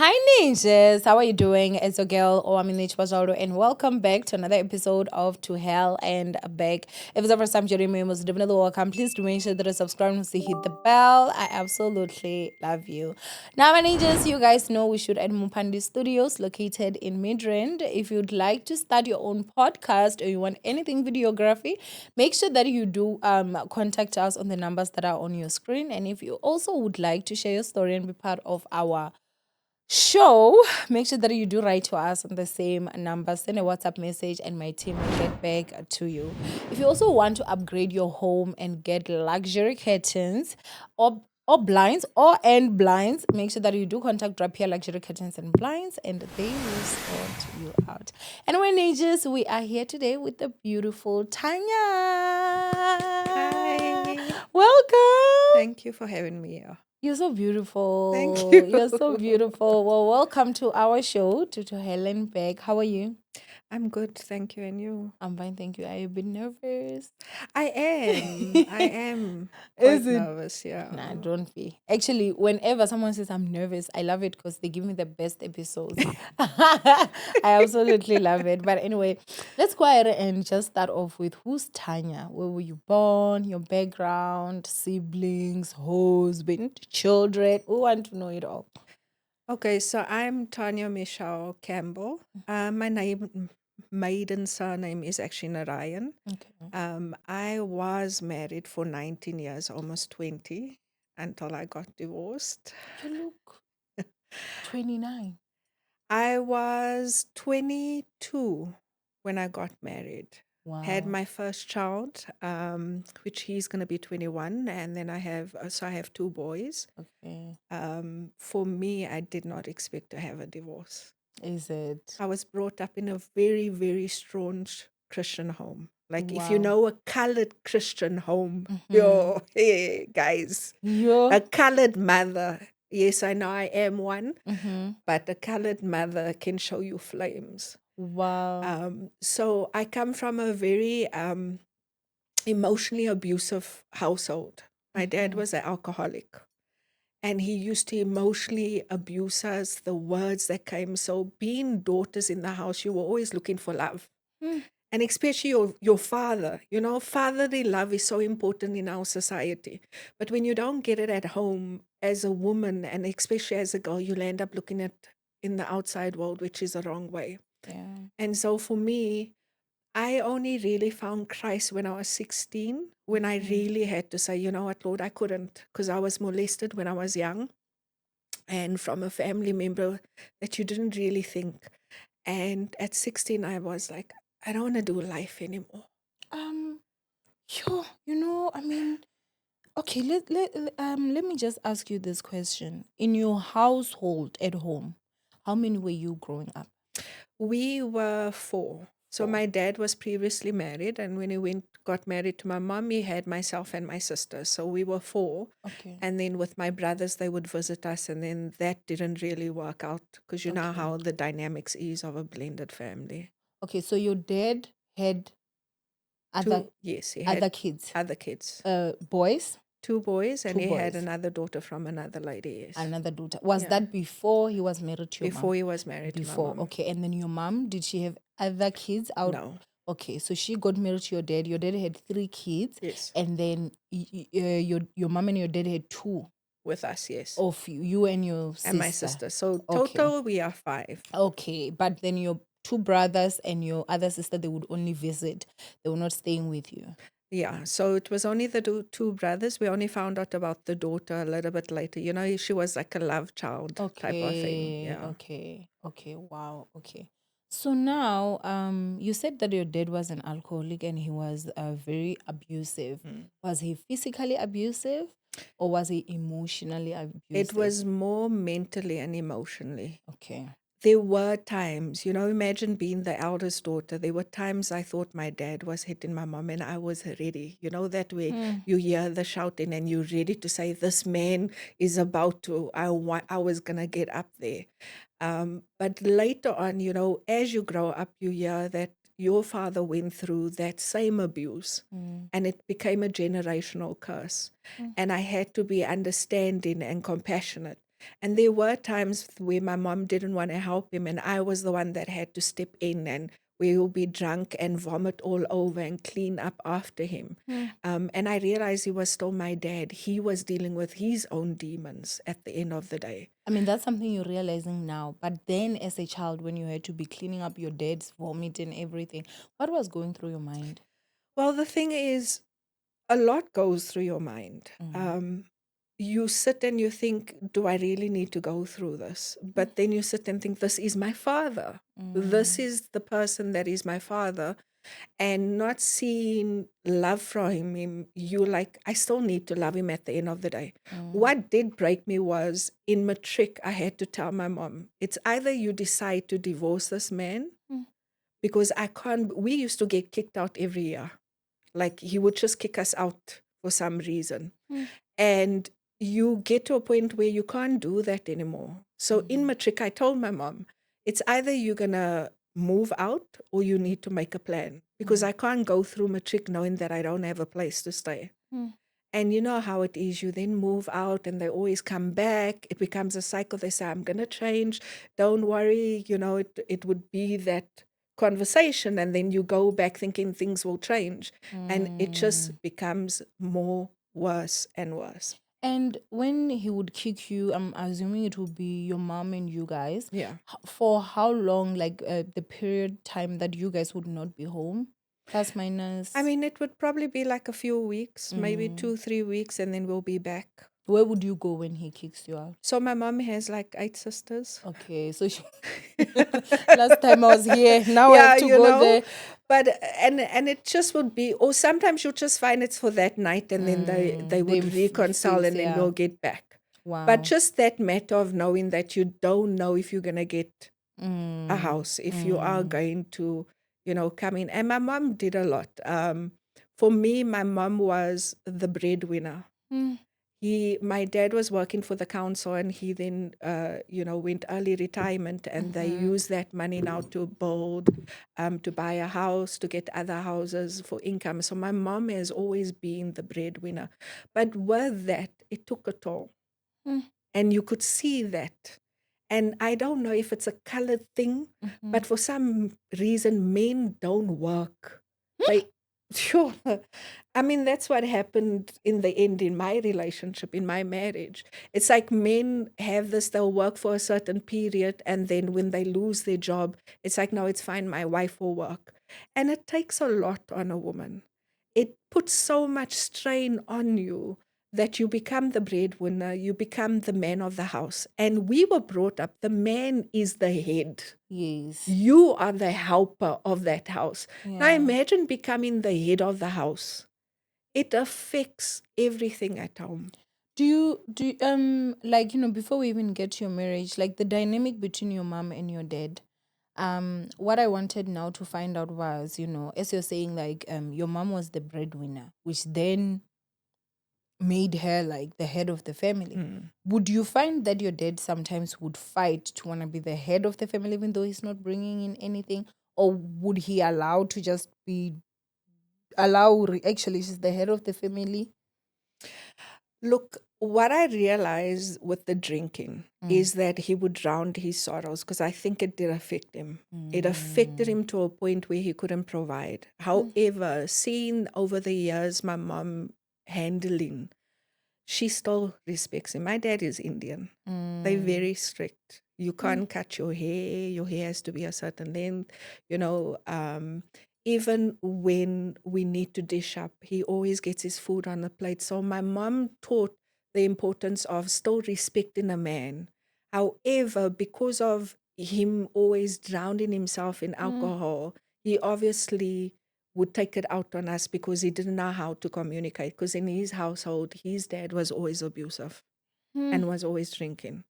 Hi ninjas, how are you doing? It's your girl Owamie, and welcome back to another episode of To Hell and Back. If it's the first time joining me, most definitely welcome. Please do make sure that you subscribe and hit the bell. I absolutely love you. Now, my ninjas, you guys know we should at Mupandi Studios, located in Midrand. If you'd like to start your own podcast or you want anything videography, make sure that you do contact us on the numbers that are on your screen. And if you also would like to share your story and be part of our show, make sure that you do write to us on the same number, send a WhatsApp message, and my team will get back to you. If you also want to upgrade your home and get luxury curtains or blinds or end blinds, make sure that you do contact Drapier Luxury Curtains and Blinds, and they will sort you out. Anyway, Nages, we are here today with the beautiful Tanya. Hi. Welcome. Thank you for having me here. You're so beautiful. Thank you. You're so beautiful. Well, welcome to our show, to Helen Beck. How are you? I'm good, thank you. And you? I'm fine, thank you. Are you a bit nervous? I am. I am Is quite it? nervous, yeah. Nah, don't be. Actually, whenever someone says I'm nervous, I love it because they give me the best episodes. I absolutely love it. But anyway, let's go ahead and just start off with who's Tanya? Where were you born? Your background, siblings, husband, children. We want to know it all. Okay, so I'm Tanya Michelle Campbell. My maiden surname is actually Narayan. Okay. I was married for 19 years, almost 20, until I got divorced. You look 29. I was 22 when I got married. Had Wow. my first child, which he's going to be 21, and then I have two boys. Okay. For me, I did not expect to have a divorce. Is it? I was brought up in a very, very strong Christian home. Like if you Wow. know a colored Christian home, Mm-hmm. yo, hey guys, Yeah. a colored mother. Yes, I know I am one, Mm-hmm. but a colored mother can show you flames. Wow. So I come from a very emotionally abusive household. My dad Mm-hmm. was an alcoholic, and he used to emotionally abuse us, the words that came. So, being daughters in the house, you were always looking for love. Mm. And especially your father, fatherly love is so important in our society. But when you don't get it at home as a woman, and especially as a girl, you'll end up looking at in the outside world, which is the wrong way. Yeah. And so for me, I only really found Christ when I was 16, when I really had to say, you know what, Lord, I couldn't, because I was molested when I was young and from a family member that you didn't really think. And at 16, I was like, I don't want to do life anymore. Um. I mean, okay. Let me just ask you this question. In your household at home, how many were you growing up? We were four. So Four. my dad was previously married, and when he got married to my mom, he had myself and my sister. So we were four. Okay. And then with my brothers, they would visit us, and then that didn't really work out because you know Okay. how the dynamics is of a blended family. Okay. So your dad had other Yes, he had other kids, other kids, boys, two boys, and two he had boys, another daughter from another lady. Yes, another daughter. Was yeah, that before he was married to your before mom? he was married to my Before, mom. okay. And then your mom, did she have other kids out? No, Okay, so she got married to your dad. Your dad had 3 kids, yes, and then your mom and your dad had two with us, yes, of you and your and my sister. sister. So Okay, total, we are five. okay. But then your two brothers and your other sister, they would only visit. They were not staying with you. Yeah, so it was only the two brothers. We only found out about the daughter a little bit later. You know, she was like a love child type of thing. Okay, Yeah. okay, okay. Wow, okay. So now, you said that your dad was an alcoholic and he was very abusive. Mm. Was he physically abusive or was he emotionally It abusive? was more mentally and emotionally. Okay. There were times, imagine being the eldest daughter. There were times I thought my dad was hitting my mom and I was ready. You know, that way Mm, you hear the shouting and you're ready to say, this man is about to, I was going to get up there. But later on, as you grow up, you hear that your father went through that same abuse mm, and it became a generational curse. mm, And I had to be understanding and compassionate. And there were times where my mom didn't want to help him, and I was the one that had to step in, and we will be drunk and vomit all over and clean up after him. And I realized he was still my dad. He was dealing with his own demons at the end of the day. I mean, that's something you're realizing now. But then as a child, when you had to be cleaning up your dad's vomit and everything, what was going through your mind? Well, the thing is, a lot goes through your mind. You sit and you think, do I really need to go through this? But then you sit and think, this is my father. This is the person that is my father. And not seeing love from him, you like, I still need to love him at the end of the day. What did break me was in matric, I had to tell my mom, it's either you decide to divorce this man, because I can't, we used to get kicked out every year. Like he would just kick us out for some reason. And you get to a point where you can't do that anymore. So in matric, I told my mom, it's either you're going to move out or you need to make a plan, because I can't go through matric knowing that I don't have a place to stay. And you know how it is. You then move out and they always come back. It becomes a cycle. They say, I'm going to change. Don't worry. You know, it would be that conversation. And then you go back thinking things will change. And it just becomes more worse and worse. And when he would kick you, I'm assuming it would be your mom and you guys. Yeah. For how long, like the period time that you guys would not be home? Plus, minus. I mean, it would probably be like a few weeks, maybe 2-3 weeks, and then we'll be back. Where would you go when he kicks you out? So my mom has like 8 sisters. Okay, so last time I was here, now I have to go there. But and it just would be, or sometimes you'll just find it's for that night, and then they would reconcile, and then we'll get back. Wow. But just that matter of knowing that you don't know if you're gonna get a house, if you are going to, you know, come in. And my mom did a lot. For me, my mom was the breadwinner. My dad was working for the council, and he then, went early retirement, and they used that money now to build, to buy a house, to get other houses for income. So my mom has always been the breadwinner. But with that, it took a toll. And you could see that. And I don't know if it's a colored thing, but for some reason, men don't work. Sure. I mean, that's what happened in the end in my relationship, in my marriage. It's like men have this, they'll work for a certain period, and then when they lose their job, it's like, no, it's fine, my wife will work. And it takes a lot on a woman. It puts so much strain on you that you become the breadwinner, you become the man of the house. And we were brought up, the man is the head. Yes. You are the helper of that house. Now imagine becoming the head of the house. It affects everything at home. Do you like, before we even get to your marriage, like the dynamic between your mom and your dad? What I wanted now to find out was, as you're saying, like your mom was the breadwinner, which then made her like the head of the family. Would you find that your dad sometimes would fight to want to be the head of the family even though he's not bringing in anything? Or would he allow to just be actually she's the head of the family? Look, what I realized with the drinking is that he would drown his sorrows, because I think it did affect him. It affected him to a point where he couldn't provide. However, seeing over the years my mom handling, she still respects him. My dad is Indian. They're very strict. You can't cut your hair has to be a certain length. Even when we need to dish up, he always gets his food on the plate. So my mom taught the importance of still respecting a man. However, because of him always drowning himself in alcohol, he obviously would take it out on us because he didn't know how to communicate. Because in his household, his dad was always abusive and was always drinking.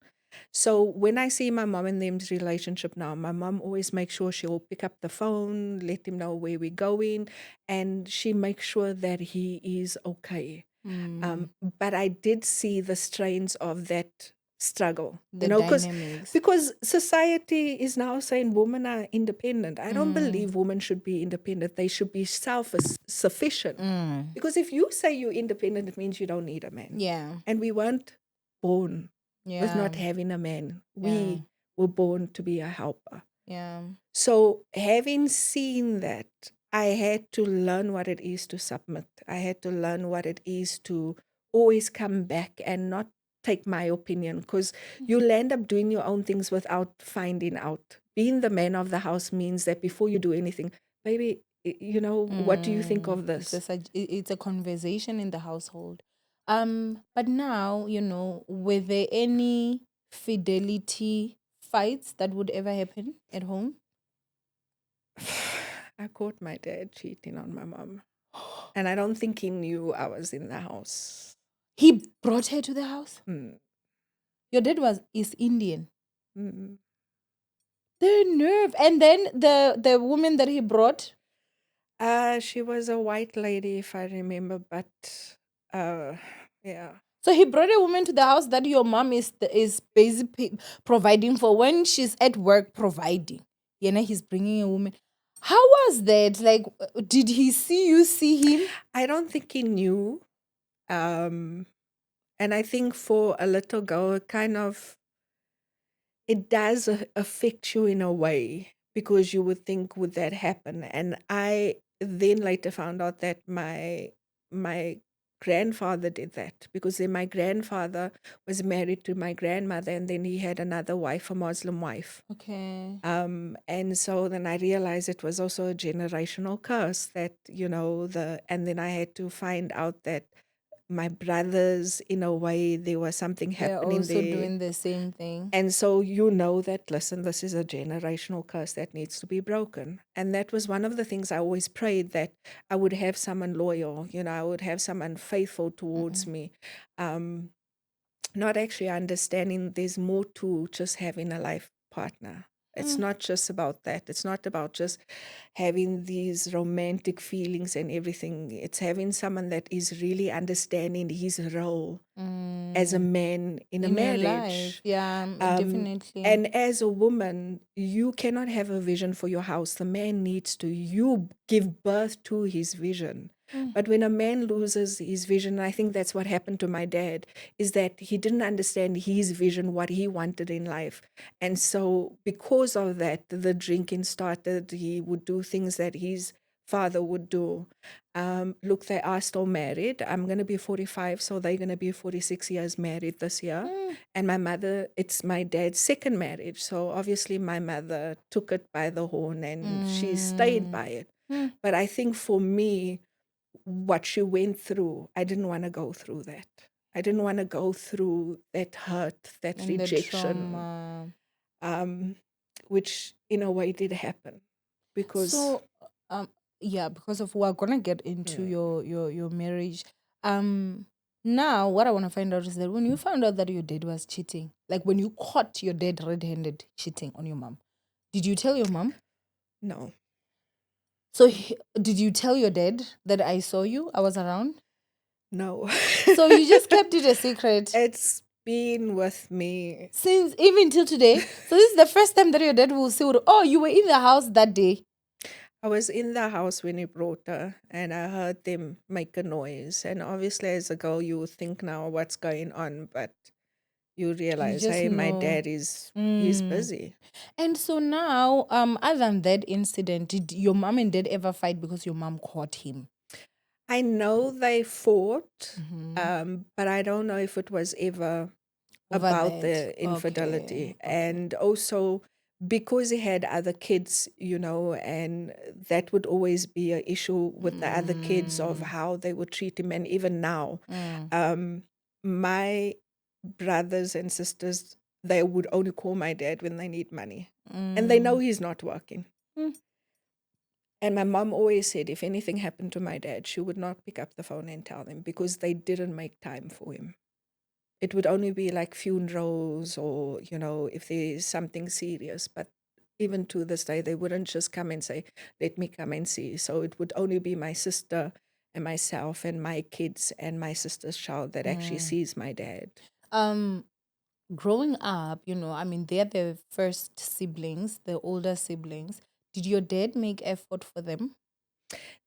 So when I see my mom and them's relationship now, my mom always makes sure she'll pick up the phone, let him know where we're going, and she makes sure that he is okay. But I did see the strains of that struggle, The dynamics. because society is now saying women are independent. I don't believe women should be independent. They should be self-sufficient. Because if you say you're independent, it means you don't need a man. Yeah. And we weren't born with Yeah. not having a man. Yeah. We were born to be a helper. Yeah. So, having seen that, I had to learn what it is to submit. I had to learn what it is to always come back and not take my opinion, because you'll end up doing your own things without finding out. Being the man of the house means that before you do anything, baby, what do you think of It's this? it's a conversation in the household. But now, were there any fidelity fights that would ever happen at home? I caught my dad cheating on my mom, and I don't think he knew I was in the house. He brought her to the house. Mm, Your dad is Indian. mm. The nerve! And then the woman that he brought. She was a white lady, if I remember, but yeah. So he brought a woman to the house that your mom is basically providing for when she's at work providing. He's bringing a woman. How was that? Like, did he see him? I don't think he knew. And I think for a little girl, it does affect you in a way, because you would think, would that happen? And I then later found out that my grandfather did that, because then my grandfather was married to my grandmother, and then he had another wife, a Muslim wife. Okay. And so then I realized it was also a generational curse, that, and then I had to find out that my brothers, in a way, there was something They're happening also there. doing the same thing. And so that, listen, this is a generational curse that needs to be broken. And that was one of the things I always prayed, that I would have someone loyal, I would have someone faithful towards me. Not actually understanding there's more to just having a life partner. It's not just about that. It's not about just having these romantic feelings and everything. It's having someone that is really understanding his role as a man in a In your marriage. life. Yeah, definitely. And as a woman, you cannot have a vision for your house. The man needs to, you give birth to his vision. But when a man loses his vision, I think that's what happened to my dad, is that he didn't understand his vision, what he wanted in life. And so because of that, the drinking started. He would do things that his father would do. Look, they are still married. I'm going to be 45, so they're going to be 46 years married this year. And my mother, it's my dad's second marriage. So obviously my mother took it by the horn, and she stayed by it. But I think for me, what she went through, I didn't want to go through that. I didn't want to go through that hurt, that And the rejection, trauma. which in a way did happen. Because So, yeah, because of we're gonna get into your marriage. Now what I want to find out is that when you found out that your dad was cheating, like when you caught your dad red-handed cheating on your mom, did you tell your mom? no, So did you tell your dad that I saw you? I was around. no. So you just kept it a secret It's been with me. since even till today. So this is the first time that your dad will say, "Oh, you were in the house that day." I was in the house when he brought her, and I heard them make a noise. And obviously, as a girl, you would think now what's going on, but you You realize, just hey, my know. dad is he's Mm. busy. And so now, other than that incident, did your mom and dad ever fight because your mom caught him? I know they fought, Mm-hmm. but I don't know if it was ever Over about that. the Okay. infidelity. Okay. And also because he had other kids, and that would always be an issue with the other kids, of how they would treat him. And even now, Mm. um, my brothers and sisters, they would only call my dad when they need money. And they know he's not working. Mm. And my mom always said if anything happened to my dad, she would not pick up the phone and tell them, because they didn't make time for him. It would only be like funerals, or, if there's something serious. But even to this day, they wouldn't just come and say, let me come and see. So it would only be my sister and myself and my kids and my sister's child that actually sees my dad. Um, Growing up, I mean, they're the first siblings, the older siblings. Did your dad make effort for them?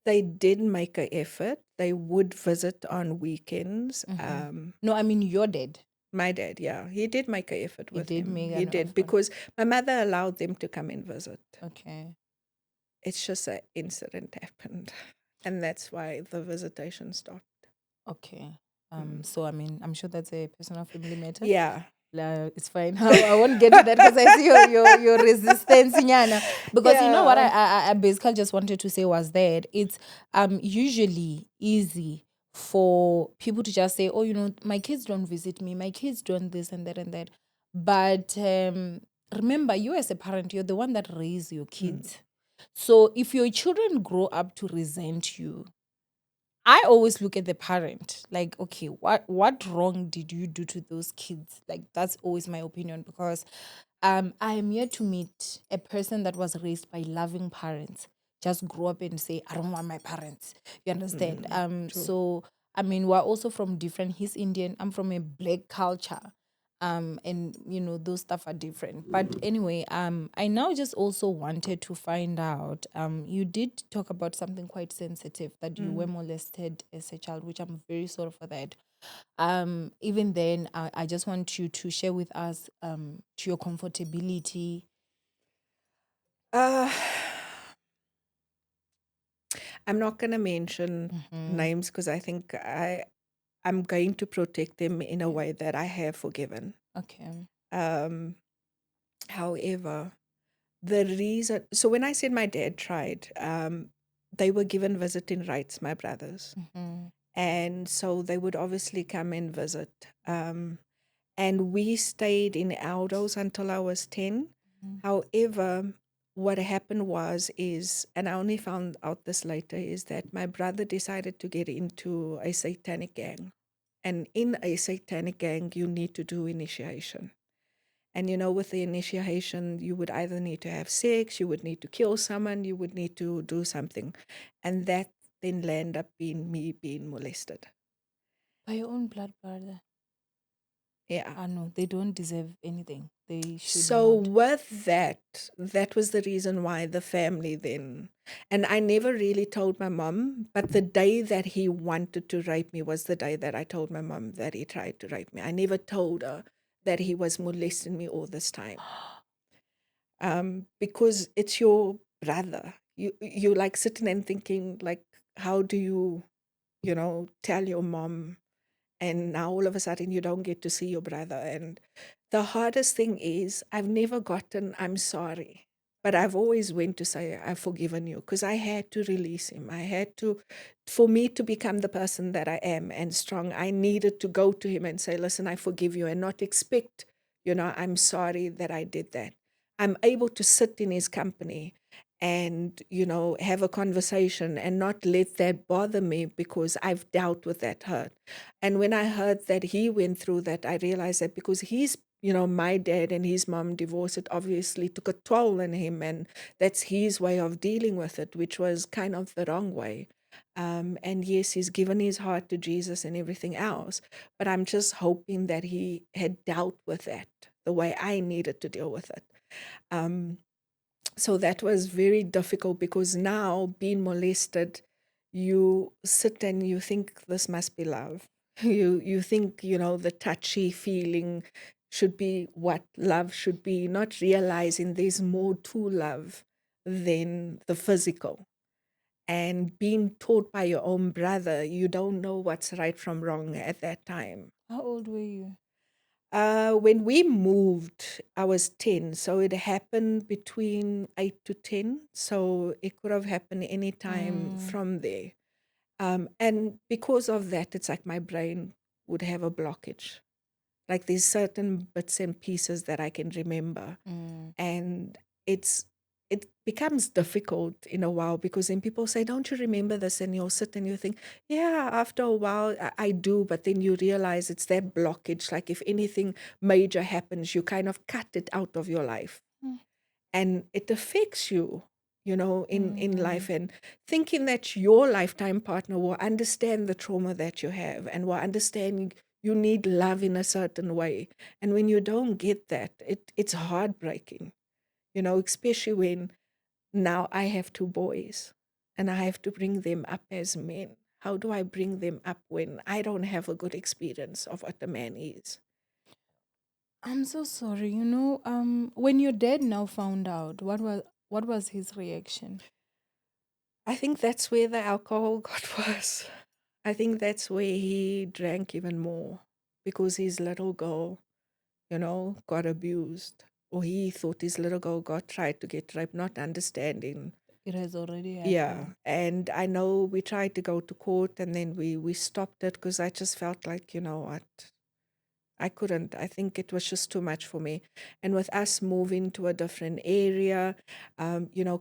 They did make an effort. They would visit on weekends. No, I mean your dad. My dad, yeah. He did make an effort He with did him. make He an did, offer. because my mother allowed them to come and visit. Okay. It's just an incident happened, and that's why the visitation stopped. Okay. So I mean, I'm sure that's a personal family matter. Yeah. It's fine. I won't get to that because I see your resistance, Nyana. Because you know what Yeah. I basically just wanted to say was that it's usually easy for people to just say, oh, my kids don't visit me, my kids don't this and that and that. But remember, you as a parent, you're the one that raised your kids. So if your children grow up to resent you, I always look at the parent like, okay, what wrong did you do to those kids? Like that's always my opinion, because I am yet to meet a person that was raised by loving parents just grow up and say, I don't want my parents. You understand? True. So I mean, we're also from different. He's Indian. I'm from a black culture. And those stuff are different. But anyway, I now just also wanted to find out. You did talk about something quite sensitive, that you were molested as a child, which I'm very sorry for that. Even then, I just want you to share with us to your comfortability. Uh, I'm not going to mention names, because I think I'm going to protect them in a way that I have forgiven. Okay. Um, However, the reason, so when I said my dad tried, they were given visiting rights, my brothers. And so they would obviously come and visit. And we stayed in Aldo's until I was 10. However, what happened is, and I only found out this later, is that my brother decided to get into a satanic gang. And in a satanic gang, you need to do initiation. And with the initiation, you would either need to have sex, you would need to kill someone, you would need to do something. And that then landed up being me being molested. By your own blood brother. Yeah. I know they don't deserve anything. They should So not. with that was the reason why the family then, and I never really told my mom, but the day that he wanted to rape me was the day that I told my mom that he tried to rape me. I never told her that he was molesting me all this time. Because it's your brother. You like sitting and thinking, like, how do you tell your mom, and now all of a sudden you don't get to see your brother. And the hardest thing is, I've never gotten I'm sorry, but I've always went to say I've forgiven you, because I had to release him. I had to, for me to become the person that I am and strong, I needed to go to him and say, listen, I forgive you, and not expect, I'm sorry that I did that. I'm able to sit in his company and have a conversation and not let that bother me, because I've dealt with that hurt. And when I heard that he went through that, I realized that because he's, my dad and his mom divorced, it obviously took a toll on him. And that's his way of dealing with it, which was kind of the wrong way. And yes, he's given his heart to Jesus and everything else. But I'm just hoping that he had dealt with that the way I needed to deal with it. So that was very difficult, because now being molested, you sit and you think this must be love. You think, the touchy feeling should be what love should be, not realizing there's more to love than the physical. And being taught by your own brother, you don't know what's right from wrong at that time. How old were you? When we moved, I was 10. So it happened between 8 to 10. So it could have happened any time from there. And because of that, it's like my brain would have a blockage. Like there's certain bits and pieces that I can remember. And it's it becomes difficult in a while, because then people say, don't you remember this? And you'll sit and you think, yeah, after a while I do, but then you realize it's that blockage. Like if anything major happens, you kind of cut it out of your life, and it affects you, in life. And thinking that your lifetime partner will understand the trauma that you have and will understand you need love in a certain way. And when you don't get that, it's heartbreaking, especially when now I have two boys and I have to bring them up as men. How do I bring them up when I don't have a good experience of what a man is? I'm so sorry. When your dad now found out, what was his reaction? I think that's where the alcohol got worse. I think that's where he drank even more because his little girl, got abused. Or he thought his little girl got tried to get raped, not understanding. It has already Yeah. happened. And I know we tried to go to court and then we stopped it because I just felt like, you know what? I couldn't. I think it was just too much for me. And with us moving to a different area,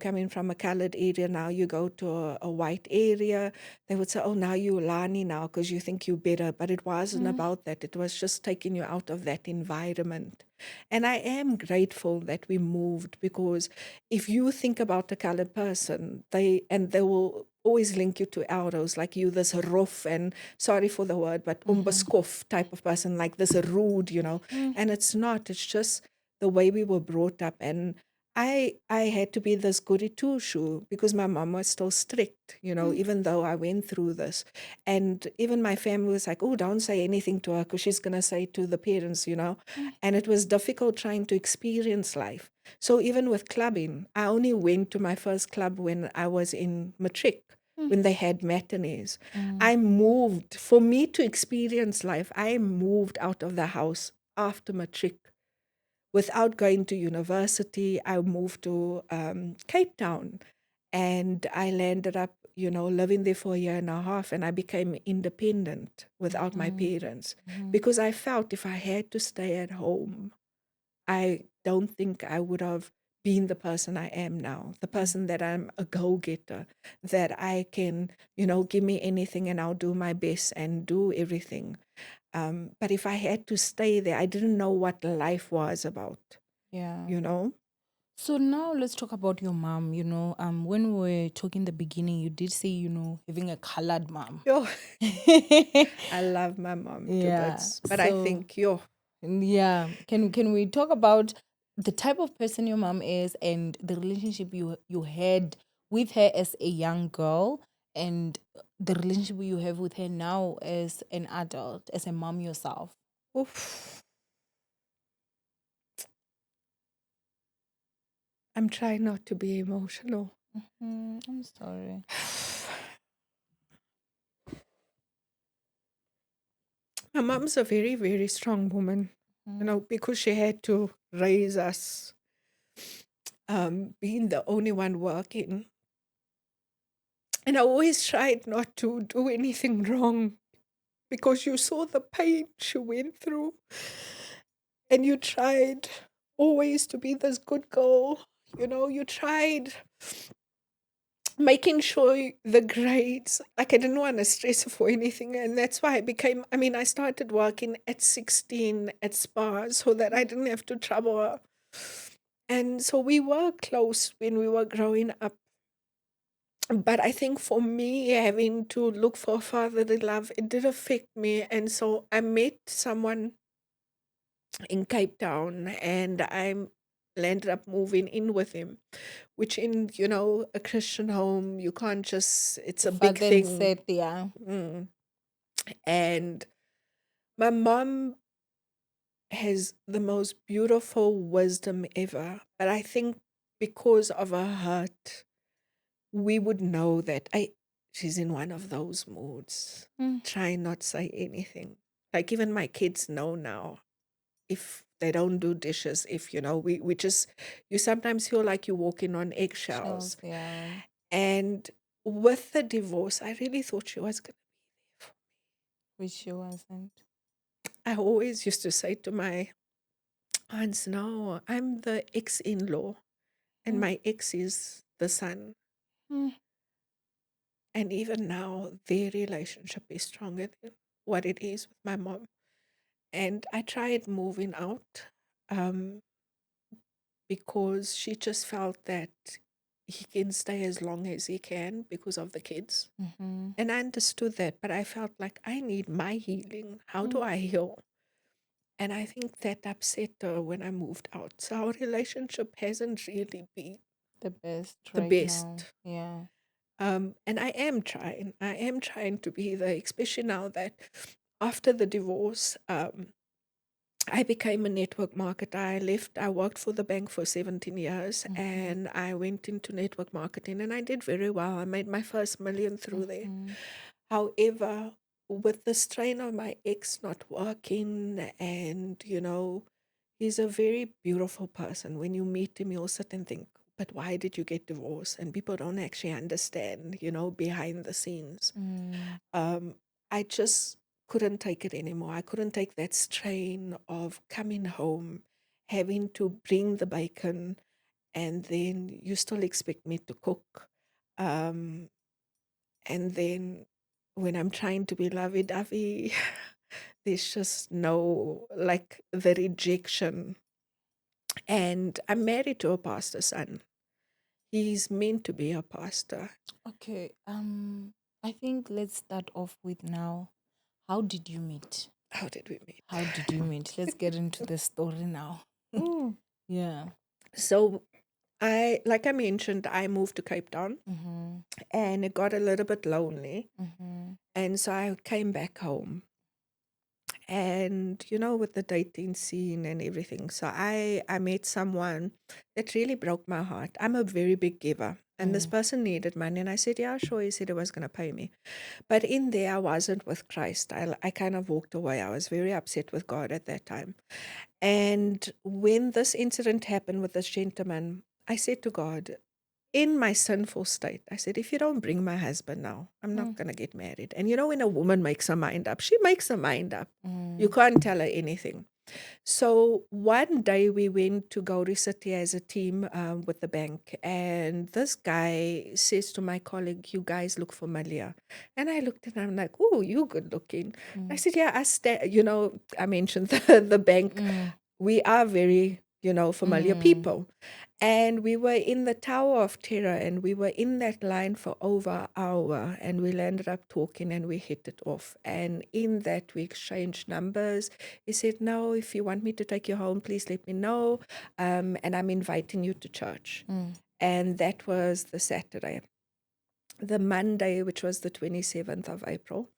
coming from a colored area, now you go to a white area, they would say, oh, now you're Lani now because you think you're better. But it wasn't Mm, about that. It was just taking you out of that environment. And I am grateful that we moved because if you think about a colored person, they will always link you to elders, like you, this rough and sorry for the word, but mhm, onbeskof type of person, like this rude. mm, And it's not. It's just the way we were brought up. And I had to be this goody two shoe because my mom was still strict, mm, even though I went through this. And even my family was like, oh, don't say anything to her because she's gonna say to the parents. mm, And it was difficult trying to experience life. So even with clubbing, I only went to my first club when I was in matric, mm, when they had matinees. mm, I moved, for me to experience life, I moved out of the house after matric. Without going to university, I moved to Cape Town and I landed up, living there for a year and a half and I became independent without my mhm, parents mhm, because I felt if I had to stay at home, I don't think I would have been the person I am now, the mm. person that I'm a go getter, that I can, give me anything and I'll do my best and do everything. But if I had to stay there, I didn't know what life was about, Yeah. you know? So now let's talk about your mom. When we were talking in the beginning, you did say, having a colored mom. Yo, I love my mom to Yeah. bits, but I So think, yo, yeah, can we talk about the type of person your mom is and the relationship you had with her as a young girl and the relationship you have with her now as an adult, as a mom yourself? oof, I'm trying not to be emotional. I'm sorry. My mom's a very, very strong woman, Mhm, because she had to raise us, being the only one working. And I always tried not to do anything wrong because you saw the pain she went through. And you tried always to be this good girl. You tried making sure the grades, like I didn't want to stress her for anything. And that's why I started working at 16 at Spa so that I didn't have to trouble her. And so we were close when we were growing up. But I think for me, having to look for fatherly love, it did affect me. And so I met someone in Cape Town and I landed up moving in with him, which in, a Christian home, you can't just, it's your a big father and thing. said, yeah. Mm. And my mom has the most beautiful wisdom ever. But I think because of her hurt, we would know that she's in one of those moods. Mm, Try not say anything. Like even my kids know now if they don't do dishes, if we just you sometimes feel like you're walking on eggshells. shells, yeah. And with the divorce, I really thought she was gonna. Which she wasn't. I always used to say to my aunts, no, I'm the ex-in-law, and Mm, my ex is the son. mm, And even now, their relationship is stronger than what it is with my mom. And I tried moving out, um, because she just felt that he can stay as long as he can because of the kids. mhm, And I understood that, but I felt like I need my healing. How mm. do I heal? And I think that upset her when I moved out. So our relationship hasn't really been The best the right now. best. Yeah. And I am trying. I am trying to be there, especially now that after the divorce, I became a network marketer. I worked for the bank for 17 years and I went into network marketing and I did very well. I made my first million through there. However, with the strain of my ex not working, and he's a very beautiful person. When you meet him, you'll sit and think, but why did you get divorced? And people don't actually understand, behind the scenes. Um, I just couldn't take it anymore. I couldn't take that strain of coming home, having to bring the bacon, and then you still expect me to cook. Um, and then when I'm trying to be lovey dovey, there's just no, like, the rejection. And I'm married to a pastor's son. He's meant to be a pastor. Okay. I think let's start off with now. How did you meet? How did we meet? How did you meet? Let's get into the story now. Mm. Yeah. So like I mentioned, I moved to Cape Town and it got a little bit lonely. And so I came back home. And with the dating scene and everything, so I met someone that really broke my heart. I'm a very big giver, and this person needed money, and I said, yeah, sure. He said he was going to pay me, but in there I wasn't with Christ. I kind of walked away. I was very upset with God at that time. And when this incident happened with this gentleman, I said to God, in my sinful state, I said, if you don't bring my husband now, I'm not going to get married. And when a woman makes her mind up, she makes her mind up. You can't tell her anything. So one day we went to Gauri City as a team with the bank. And this guy says to my colleague, you guys look familiar. And I looked at him, I'm like, oh, you good looking. I said, yeah, I mentioned the bank. We are very, familiar people. And we were in the Tower of Terror and we were in that line for over an hour and we landed up talking and we hit it off. And in that we exchanged numbers. He said, no, if you want me to take you home, please let me know. And I'm inviting you to church. And that was the Saturday. The Monday, which was the 27th of April,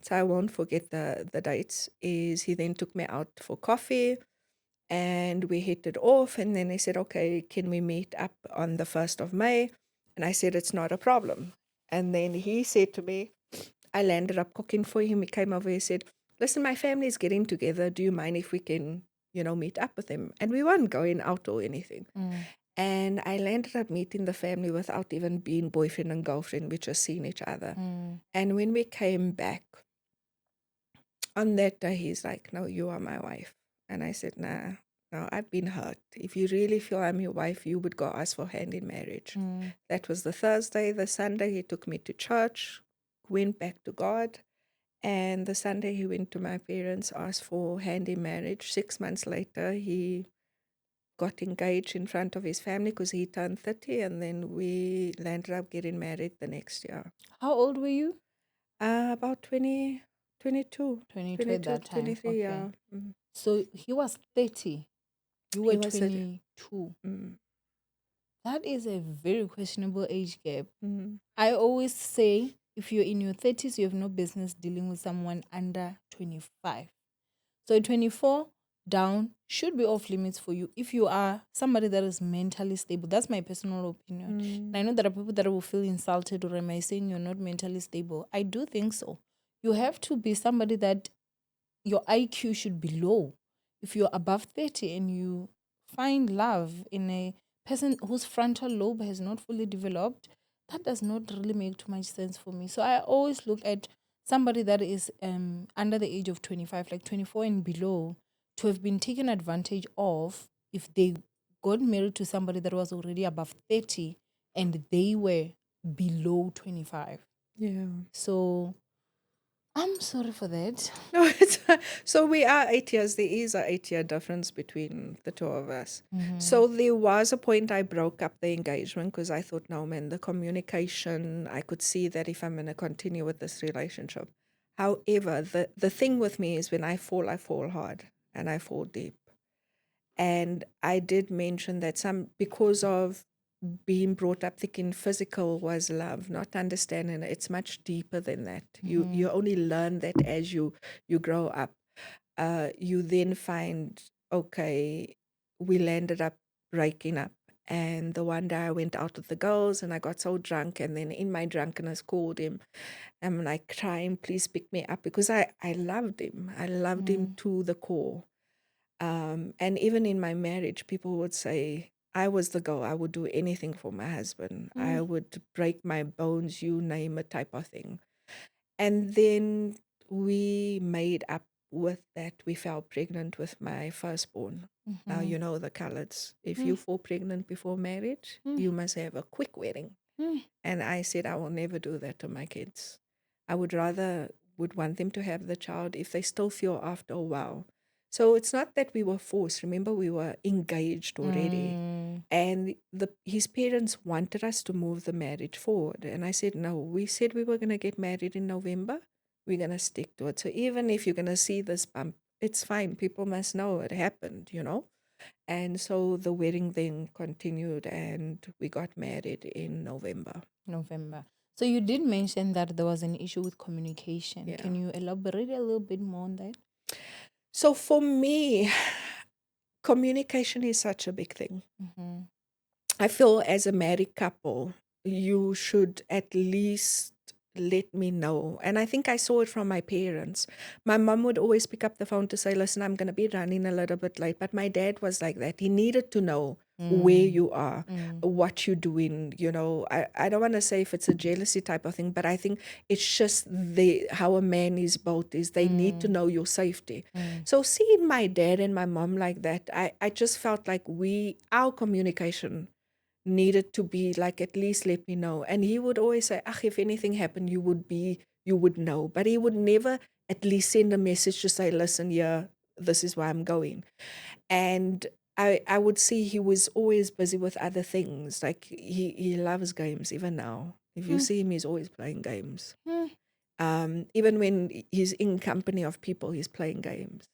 so I won't forget the dates, is he then took me out for coffee and we hit it off. And then he said, okay, can we meet up on the 1st of May? And I said, it's not a problem. And then he said to me, I landed up cooking for him. He came over, he said, listen, my family is getting together. Do you mind if we can, meet up with them? And we weren't going out or anything. And I landed up meeting the family without even being boyfriend and girlfriend. We just seen each other. And when we came back, on that day, he's like, no, you are my wife. And I said, nah, no, I've been hurt. If you really feel I'm your wife, you would go ask for hand in marriage. That was the Thursday. The Sunday, he took me to church, went back to God. And the Sunday, he went to my parents, asked for hand in marriage. 6 months later, he got engaged in front of his family because he turned 30. And then we landed up getting married the next year. How old were you? About 20, 22, 22 at that time. 23, Okay. yeah. So he was 30. You were He was 22. Mm. That is a very questionable age gap. Mm. I always say if you're in your 30s, you have no business dealing with someone under 25. So 24 down should be off limits for you if you are somebody that is mentally stable. That's my personal opinion. And I know there are people that will feel insulted, or am I saying you're not mentally stable? I do think so. You have to be somebody that your IQ should be low. If you're above 30 and you find love in a person whose frontal lobe has not fully developed, that does not really make too much sense for me. So I always look at somebody that is under the age of 25, like 24 and below, to have been taken advantage of if they got married to somebody that was already above 30 and they were below 25. Yeah. So I'm sorry for that. No, so we are 8 years. There is a 8-year difference between the two of us. So there was a point I broke up the engagement because I thought, no, man, the communication, I could see that if I'm going to continue with this relationship. However, the thing with me is when I fall hard and I fall deep. And I did mention that because of being brought up thinking physical was love, not understanding it's much deeper than that. You only learn that as you grow up. You then find, okay, we landed up breaking up. And the one day I went out with the girls and I got so drunk, and then in my drunkenness called him. I'm like crying, please pick me up, because I loved him. I loved him to the core. And even in my marriage, people would say, I was the girl. I would do anything for my husband. I would break my bones, you name it, type of thing. And then we made up with that. We fell pregnant with my firstborn. Now, you know the colors. If you fall pregnant before marriage, you must have a quick wedding. And I said, I will never do that to my kids. I would rather would want them to have the child if they still feel after a while. So it's not that we were forced. Remember, we were engaged already. And his parents wanted us to move the marriage forward. And I said, no, we said we were going to get married in November. We're going to stick to it. So even if you're going to see this bump, it's fine. People must know it happened, you know? And so the wedding then continued and we got married in November. November. So you did mention that there was an issue with communication. Yeah. Can you elaborate a little bit more on that? So for me, communication is such a big thing. I feel as a married couple, you should at least let me know. And I think I saw it from my parents. My mom would always pick up the phone to say, listen, I'm going to be running a little bit late. But my dad was like that. He needed to know where you are, what you're doing. You know, I don't want to say if it's a jealousy type of thing, but I think it's just how a man is built is they need to know your safety. So seeing my dad and my mom like that, I just felt like our communication needed to be like, at least let me know. And he would always say, if anything happened, you would know. But he would never at least send a message to say, listen, yeah, this is where I'm going. And I would see he was always busy with other things. Like he loves games even now. If you see him, he's always playing games. Even when he's in company of people, he's playing games.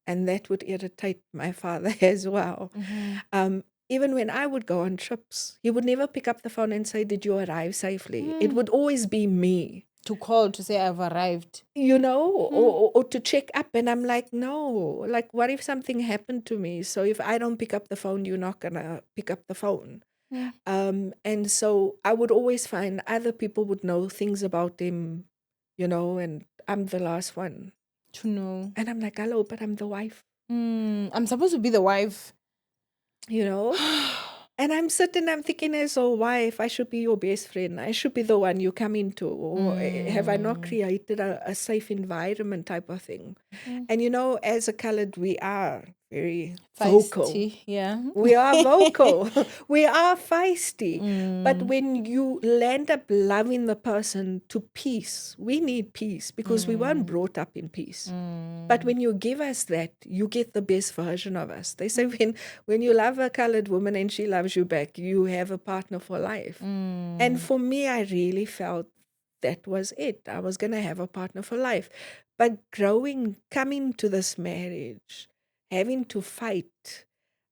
And that would irritate my father as well. Even when I would go on trips, he would never pick up the phone and say, did you arrive safely? It would always be me. To call to say I've arrived. You know, or to check up. And I'm like, no, like, what if something happened to me? So if I don't pick up the phone, you're not going to pick up the phone. And so I would always find other people would know things about him, you know, and I'm the last one to know. And I'm like, hello, but I'm the wife. I'm supposed to be the wife. You know? And I'm sitting, I'm thinking, as a wife, I should be your best friend. I should be the one you come into. Or have I not created a safe environment type of thing? And you know, as a colored, we are very vocal. Feisty, yeah. We are vocal. We are feisty. But when you land up loving the person to peace, we need peace because we weren't brought up in peace. But when you give us that, you get the best version of us. They say when you love a colored woman and she loves you back, you have a partner for life. And for me, I really felt that was it. I was going to have a partner for life. But coming to this marriage, having to fight,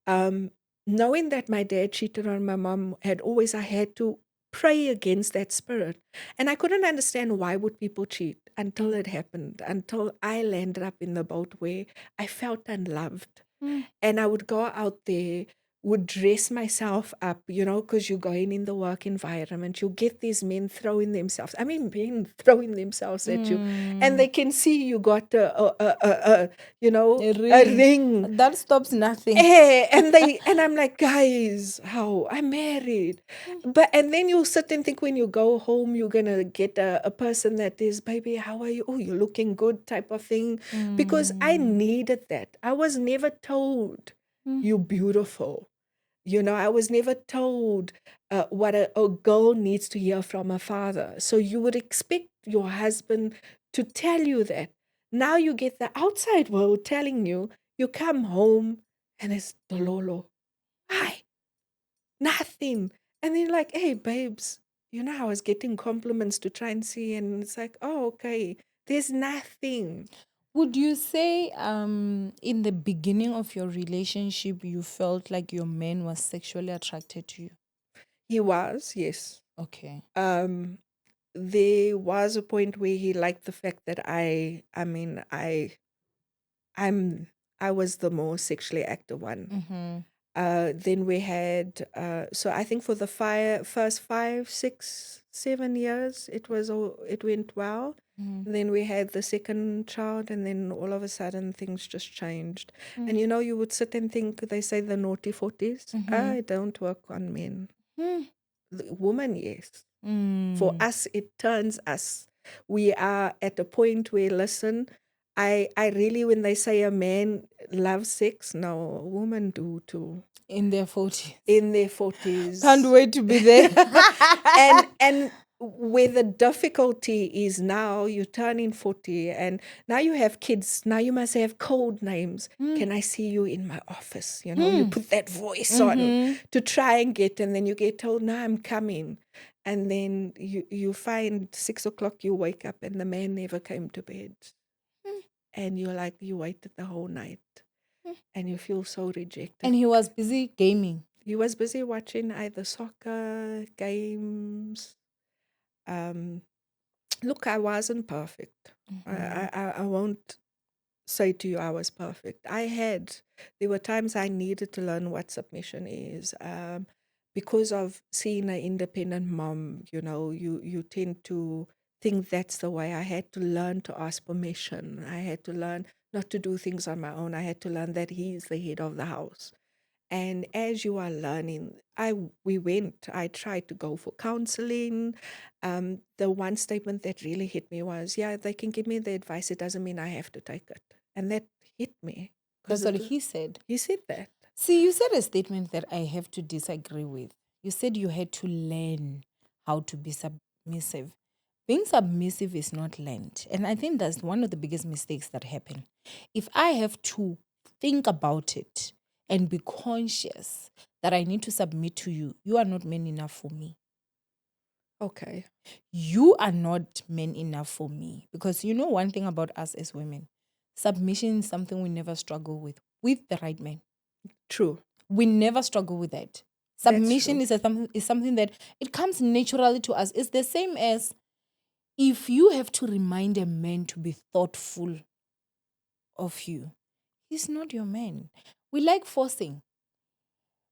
knowing that my dad cheated on my mom, I had to pray against that spirit. And I couldn't understand why would people cheat until it happened, until I landed up in the boat where I felt unloved. And I would go out there, would dress myself up, you know, because you're going in the work environment. You get these men throwing themselves at you, and they can see you got a ring. That stops nothing. And I'm like, guys, how I'm married. And then you sit and think when you go home, you're gonna get a person that is, baby, how are you? Oh, you're looking good type of thing. Because I needed that. I was never told you're beautiful. You know, I was never told what a girl needs to hear from a father. So you would expect your husband to tell you that. Now you get the outside world telling you, you come home and it's Dololo. Hi, nothing. And then like, hey, babes, you know, I was getting compliments to try and see. And it's like, oh, okay, there's nothing. Would you say in the beginning of your relationship, you felt like your man was sexually attracted to you? He was, yes. Okay. There was a point where he liked the fact that I I was the more sexually active one. Mm-hmm. Then we had, so I think for the first 5, 6, 7 years, it went well. Mm-hmm. Then we had the second child, and then all of a sudden things just changed. And you would sit and think, they say the naughty 40s. I don't work on men. The woman, yes. For us, it turns us. We are at a point where, listen, I really, when they say a man loves sex, no, a woman do too. In their 40s. In their 40s. Can't wait to be there. And where the difficulty is now, you turn in 40 and now you have kids. Now you must have code names. Can I see you in my office? You put that voice on to try and get, and then you get told, no, I'm coming. And then you find 6 o'clock, you wake up and the man never came to bed. And you're like, you waited the whole night and you feel so rejected. And he was busy gaming. He was busy watching either soccer, games. Look, I wasn't perfect. I won't say to you I was perfect. There were times I needed to learn what submission is. Because of seeing an independent mom, you tend to think that's the way. I had to learn to ask permission. I had to learn not to do things on my own. I had to learn that he's the head of the house. And as you are learning, I tried to go for counseling. The one statement that really hit me was, yeah, they can give me the advice. It doesn't mean I have to take it. And that hit me. That's what he said. He said that. See, you said a statement that I have to disagree with. You said you had to learn how to be submissive. Being submissive is not learned. And I think that's one of the biggest mistakes that happen. If I have to think about it and be conscious that I need to submit to you, you are not man enough for me. Okay. You are not man enough for me. Because you know one thing about us as women, submission is something we never struggle with the right man. True. We never struggle with that. Submission is something that it comes naturally to us. It's the same as if you have to remind a man to be thoughtful of you, he's not your man. We like forcing.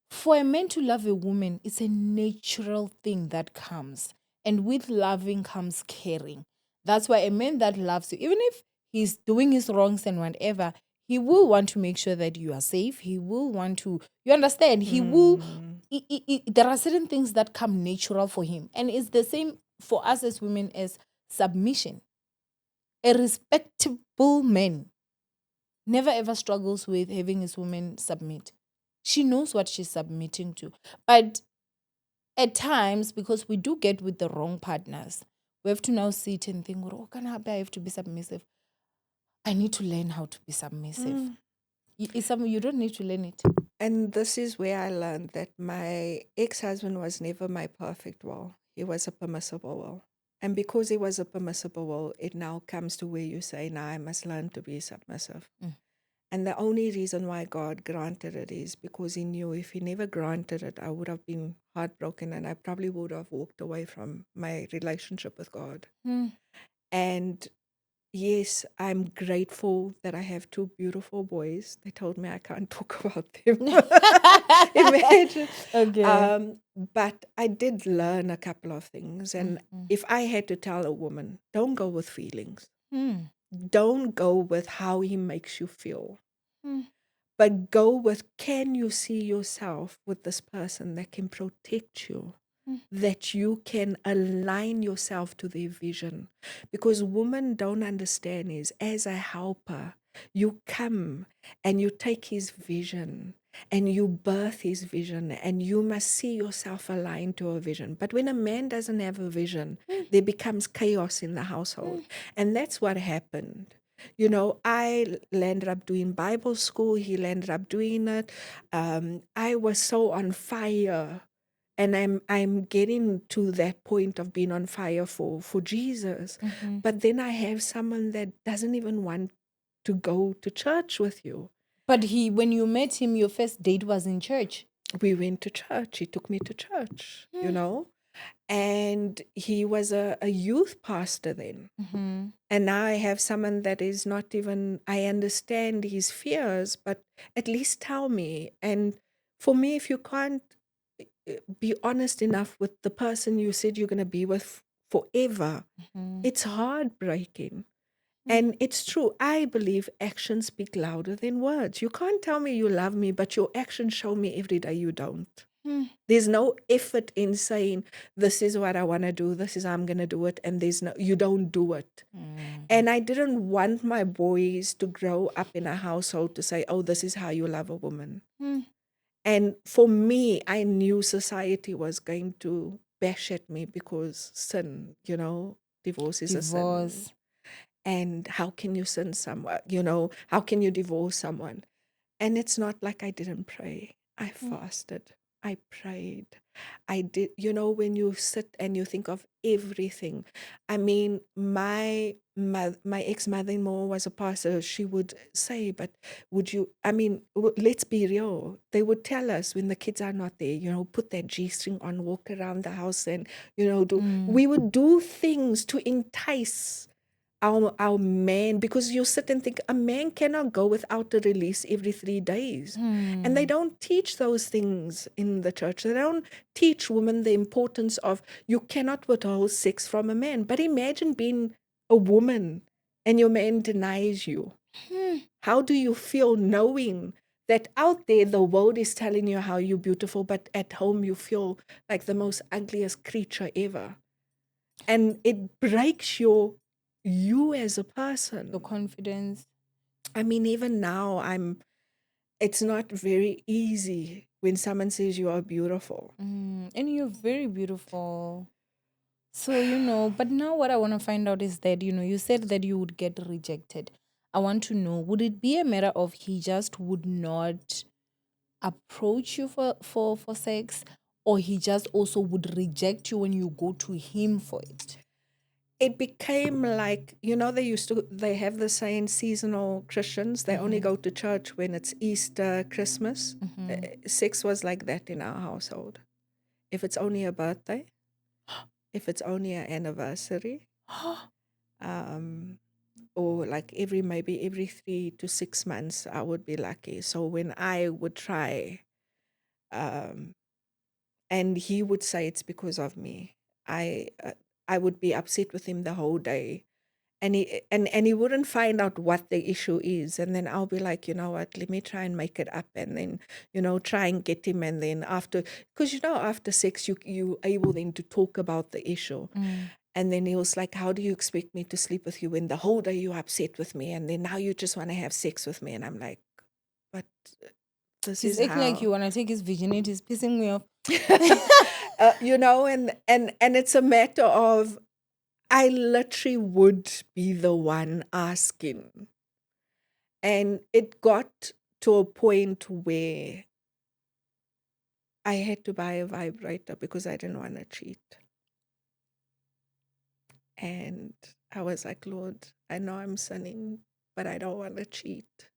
For a man to love a woman, it's a natural thing that comes. And with loving comes caring. That's why a man that loves you, even if he's doing his wrongs and whatever, he will want to make sure that you are safe. He will want to, you understand, he will, there are certain things that come natural for him. And it's the same for us as women as submission. A respectable man never ever struggles with having his woman submit. She knows what she's submitting to. But at times, because we do get with the wrong partners, we have to now sit and think, oh, can I have to be submissive? I need to learn how to be submissive. It's something you don't need to learn it. And this is where I learned that my ex-husband was never my perfect will. He was a permissible will. And because he was a permissible will, it now comes to where you say, now I must learn to be submissive. And the only reason why God granted it is because he knew if he never granted it, I would have been heartbroken and I probably would have walked away from my relationship with God. And yes, I'm grateful that I have 2 beautiful boys. They told me I can't talk about them. Imagine. Okay. But I did learn a couple of things. And if I had to tell a woman, don't go with feelings. Don't go with how he makes you feel. But go with, can you see yourself with this person that can protect you? That you can align yourself to their vision. Because women don't understand is, as a helper, you come and you take his vision and you birth his vision and you must see yourself aligned to a vision. But when a man doesn't have a vision, there becomes chaos in the household. And that's what happened. I landed up doing Bible school. He landed up doing it. I was so on fire. And I'm getting to that point of being on fire for Jesus. But then I have someone that doesn't even want to go to church with you. But when you met him, your first date was in church. We went to church. He took me to church, And he was a youth pastor then. Mm-hmm. And now I have someone that is not even, I understand his fears, but at least tell me. And for me, if you can't be honest enough with the person you said you're going to be with forever, Mm-hmm. it's heartbreaking. And it's true. I believe actions speak louder than words. You can't tell me you love me, but your actions show me every day you don't. Mm-hmm. There's no effort in saying, this is what I want to do, this is how I'm going to do it, and there's no, you don't do it. And I didn't want my boys to grow up in a household to say, oh, this is how you love a woman. Mm-hmm. And for me, I knew society was going to bash at me because sin, divorce is a sin. Divorce. And how can you sin someone? How can you divorce someone? And it's not like I didn't pray. I fasted. I prayed. I did, when you sit and you think of everything. I mean, my ex-mother-in-law was a pastor. She would say, but would you, I mean, let's be real. They would tell us when the kids are not there, put that G-string on, walk around the house and, we would do things to entice our man, because you sit and think a man cannot go without a release every 3 days. And they don't teach those things in the church. They don't teach women the importance of you cannot withhold sex from a man. But imagine being a woman and your man denies you. How do you feel knowing that out there the world is telling you how you're beautiful, but at home you feel like the most ugliest creature ever? And it breaks you as a Your person. confidence. I mean, even now it's not very easy when someone says you are beautiful. And you're very beautiful. So, but now what I want to find out is that, you said that you would get rejected. I want to know, would it be a matter of he just would not approach you for sex, or he just also would reject you when you go to him for it? It became like, they have the saying, seasonal Christians, they only go to church when it's Easter, Christmas. Sex was like that in our household. If it's only a birthday, if it's only an anniversary, um, or like maybe every 3 to 6 months, I would be lucky. So when I would try, um, and he would say it's because of me, I uh, I would be upset with him the whole day, and he wouldn't find out what the issue is, and then I'll be like, you know what, let me try and make it up, and then try and get him, and then after, because after sex you able then to talk about the issue. And then he was like, how do you expect me to sleep with you when the whole day you're upset with me, and then now you just want to have sex with me? And I'm like, but this He's is acting like how. you want to take his virginity. He's pissing me off. And it's a matter of, I literally would be the one asking. And it got to a point where I had to buy a vibrator because I didn't want to cheat. And I was like, Lord, I know I'm sinning, but I don't want to cheat.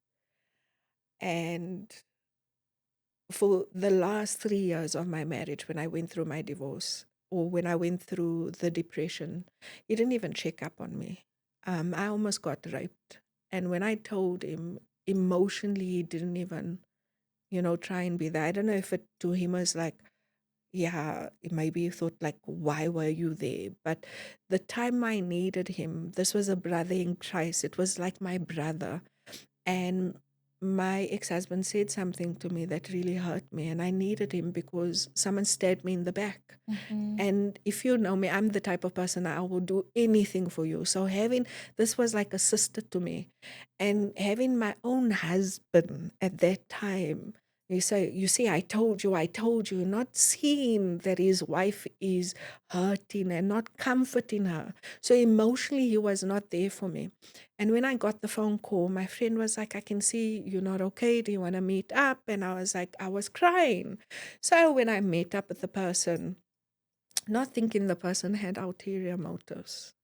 And for the last 3 years of my marriage, when I went through my divorce or when I went through the depression, he didn't even check up on me. I almost got raped. And when I told him, emotionally, he didn't even, try and be there. I don't know if it to him was like, yeah, maybe he thought like, why were you there? But the time I needed him, this was a brother in Christ. It was like my brother. And my ex-husband said something to me that really hurt me, and I needed him because someone stabbed me in the back. And if you know me, I'm the type of person I will do anything for you. So having this was like a sister to me, and having my own husband at that time, you see, I told you, not seeing that his wife is hurting and not comforting her. So emotionally, he was not there for me. And when I got the phone call, my friend was like, I can see you're not okay. Do you want to meet up? And I was like, I was crying. So when I met up with the person, not thinking the person had ulterior motives.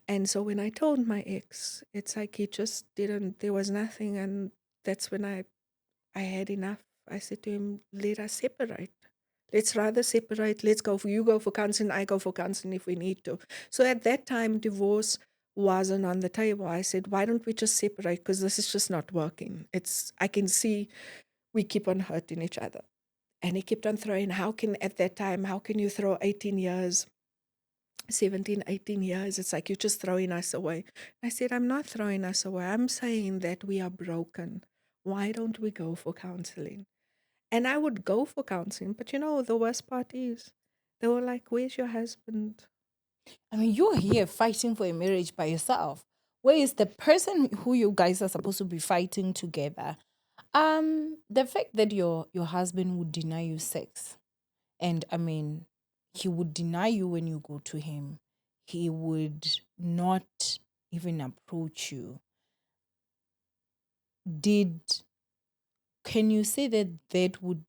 And so when I told my ex, it's like he just didn't, there was nothing. And that's when I had enough. I said to him, let us separate. Let's rather separate. Let's go for you go for counseling, I go for counseling if we need to. So at that time, divorce wasn't on the table. I said, why don't we just separate? Because this is just not working. I can see we keep on hurting each other. And he kept on throwing, at that time, how can you throw 18 years, 17, 18 years? It's like you're just throwing us away. I said, I'm not throwing us away. I'm saying that we are broken. Why don't we go for counseling? And I would go for counseling, but the worst part is they were like, where's your husband? I mean, you're here fighting for a marriage by yourself. Where is the person who you guys are supposed to be fighting together? The fact that your husband would deny you sex, and I mean, he would deny you when you go to him. He would not even approach you. Did Can you say that that would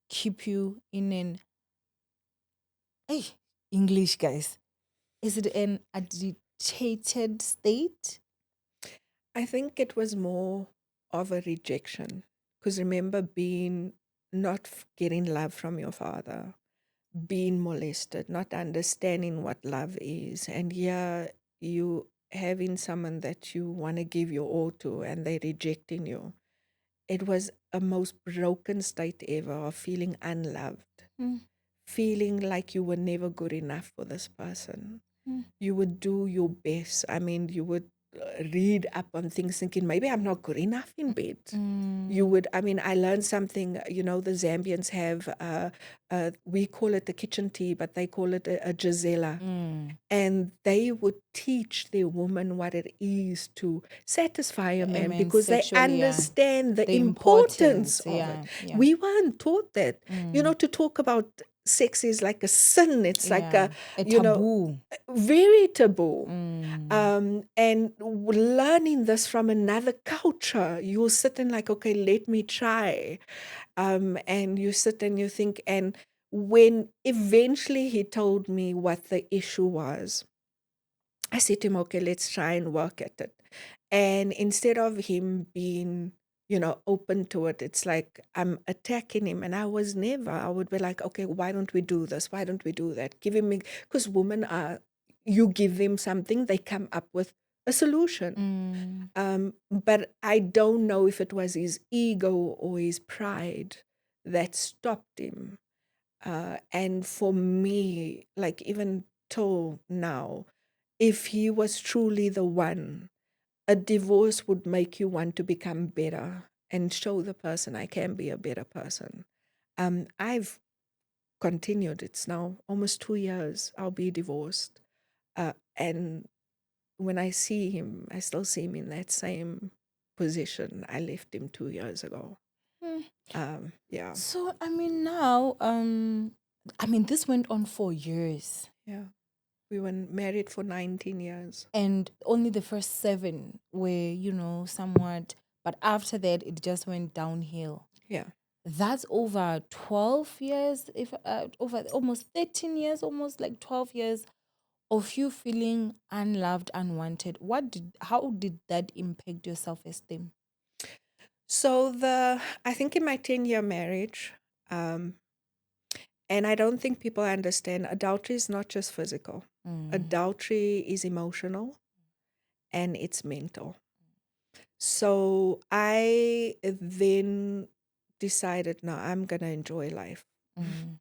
keep you in an hey, English guys? Is it an agitated state? I think it was more of a rejection. Because remember being not getting love from your father, being molested, not understanding what love is. And yeah, you having someone that you want to give your all to and they're rejecting you. It was a most broken state ever of feeling unloved, Mm, feeling like you were never good enough for this person. mm, You would do your best. I mean, you would read up on things thinking, maybe I'm not good enough in bed. You mm, would, I mean, I learned something, the Zambians have, we call it the kitchen tea, but they call it a Gisela. mm. And they would teach their woman what it is to satisfy a I man mean, because they sexually, yeah. understand the The importance importance, of it. yeah, yeah. We weren't taught that. Mm, To talk about sex is like a sin. It's like yeah. A taboo. very taboo. Mm, And learning this from another culture, you'll sit and like, okay, let me try. And you sit and you think, and when eventually he told me what the issue was, I said to him, okay, let's try and work at it. And instead of him being, open to it, it's like I'm attacking him. And I would be like, okay, why don't we do this? Why don't we do that? Give him, because women are, you give them something, they come up with a solution. mm, But I don't know if it was his ego or his pride that stopped him. And for me, like even till now, if he was truly the one, a divorce would make you want to become better and show the person I can be a better person. I've continued. It's now almost 2 years. I'll be divorced. And when I see him, I still see him in that same position. I left him 2 years ago. mm. Yeah. So I mean now, I mean this went on for years, Yeah. We were married for 19 years. and only the first 7 were, somewhat, but after that it just went downhill. Yeah. That's over 12 years, if over almost 13 years, almost like 12 years of you feeling unloved, unwanted. How did that impact your self-esteem? So I think in my 10-year marriage, um, and I don't think people understand, adultery is not just physical. Mm, Adultery is emotional and it's mental. So I then decided, no, I'm gonna enjoy life. mm,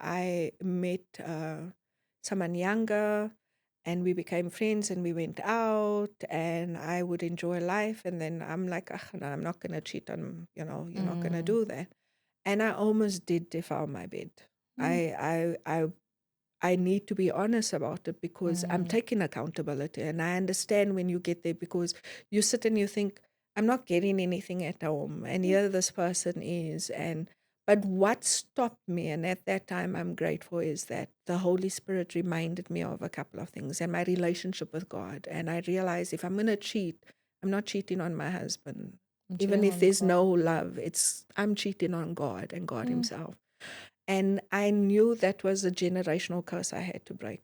I met someone younger and we became friends and we went out and I would enjoy life. And then I'm like, no, I'm not going to cheat on, you're not going to mm, do that. And I almost did defile my bed. mm, I need to be honest about it because I'm mm, taking accountability and I understand when you get there because you sit and you think, I'm not getting anything at home and mm, here this person is. But what stopped me, and at that time I'm grateful, is that the Holy Spirit reminded me of a couple of things and my relationship with God. And I realized if I'm going to cheat, I'm not cheating on my husband. I'm Even chilling if on there's no God. love, I'm cheating on God and God Mm, Himself. And I knew that was a generational curse I had to break.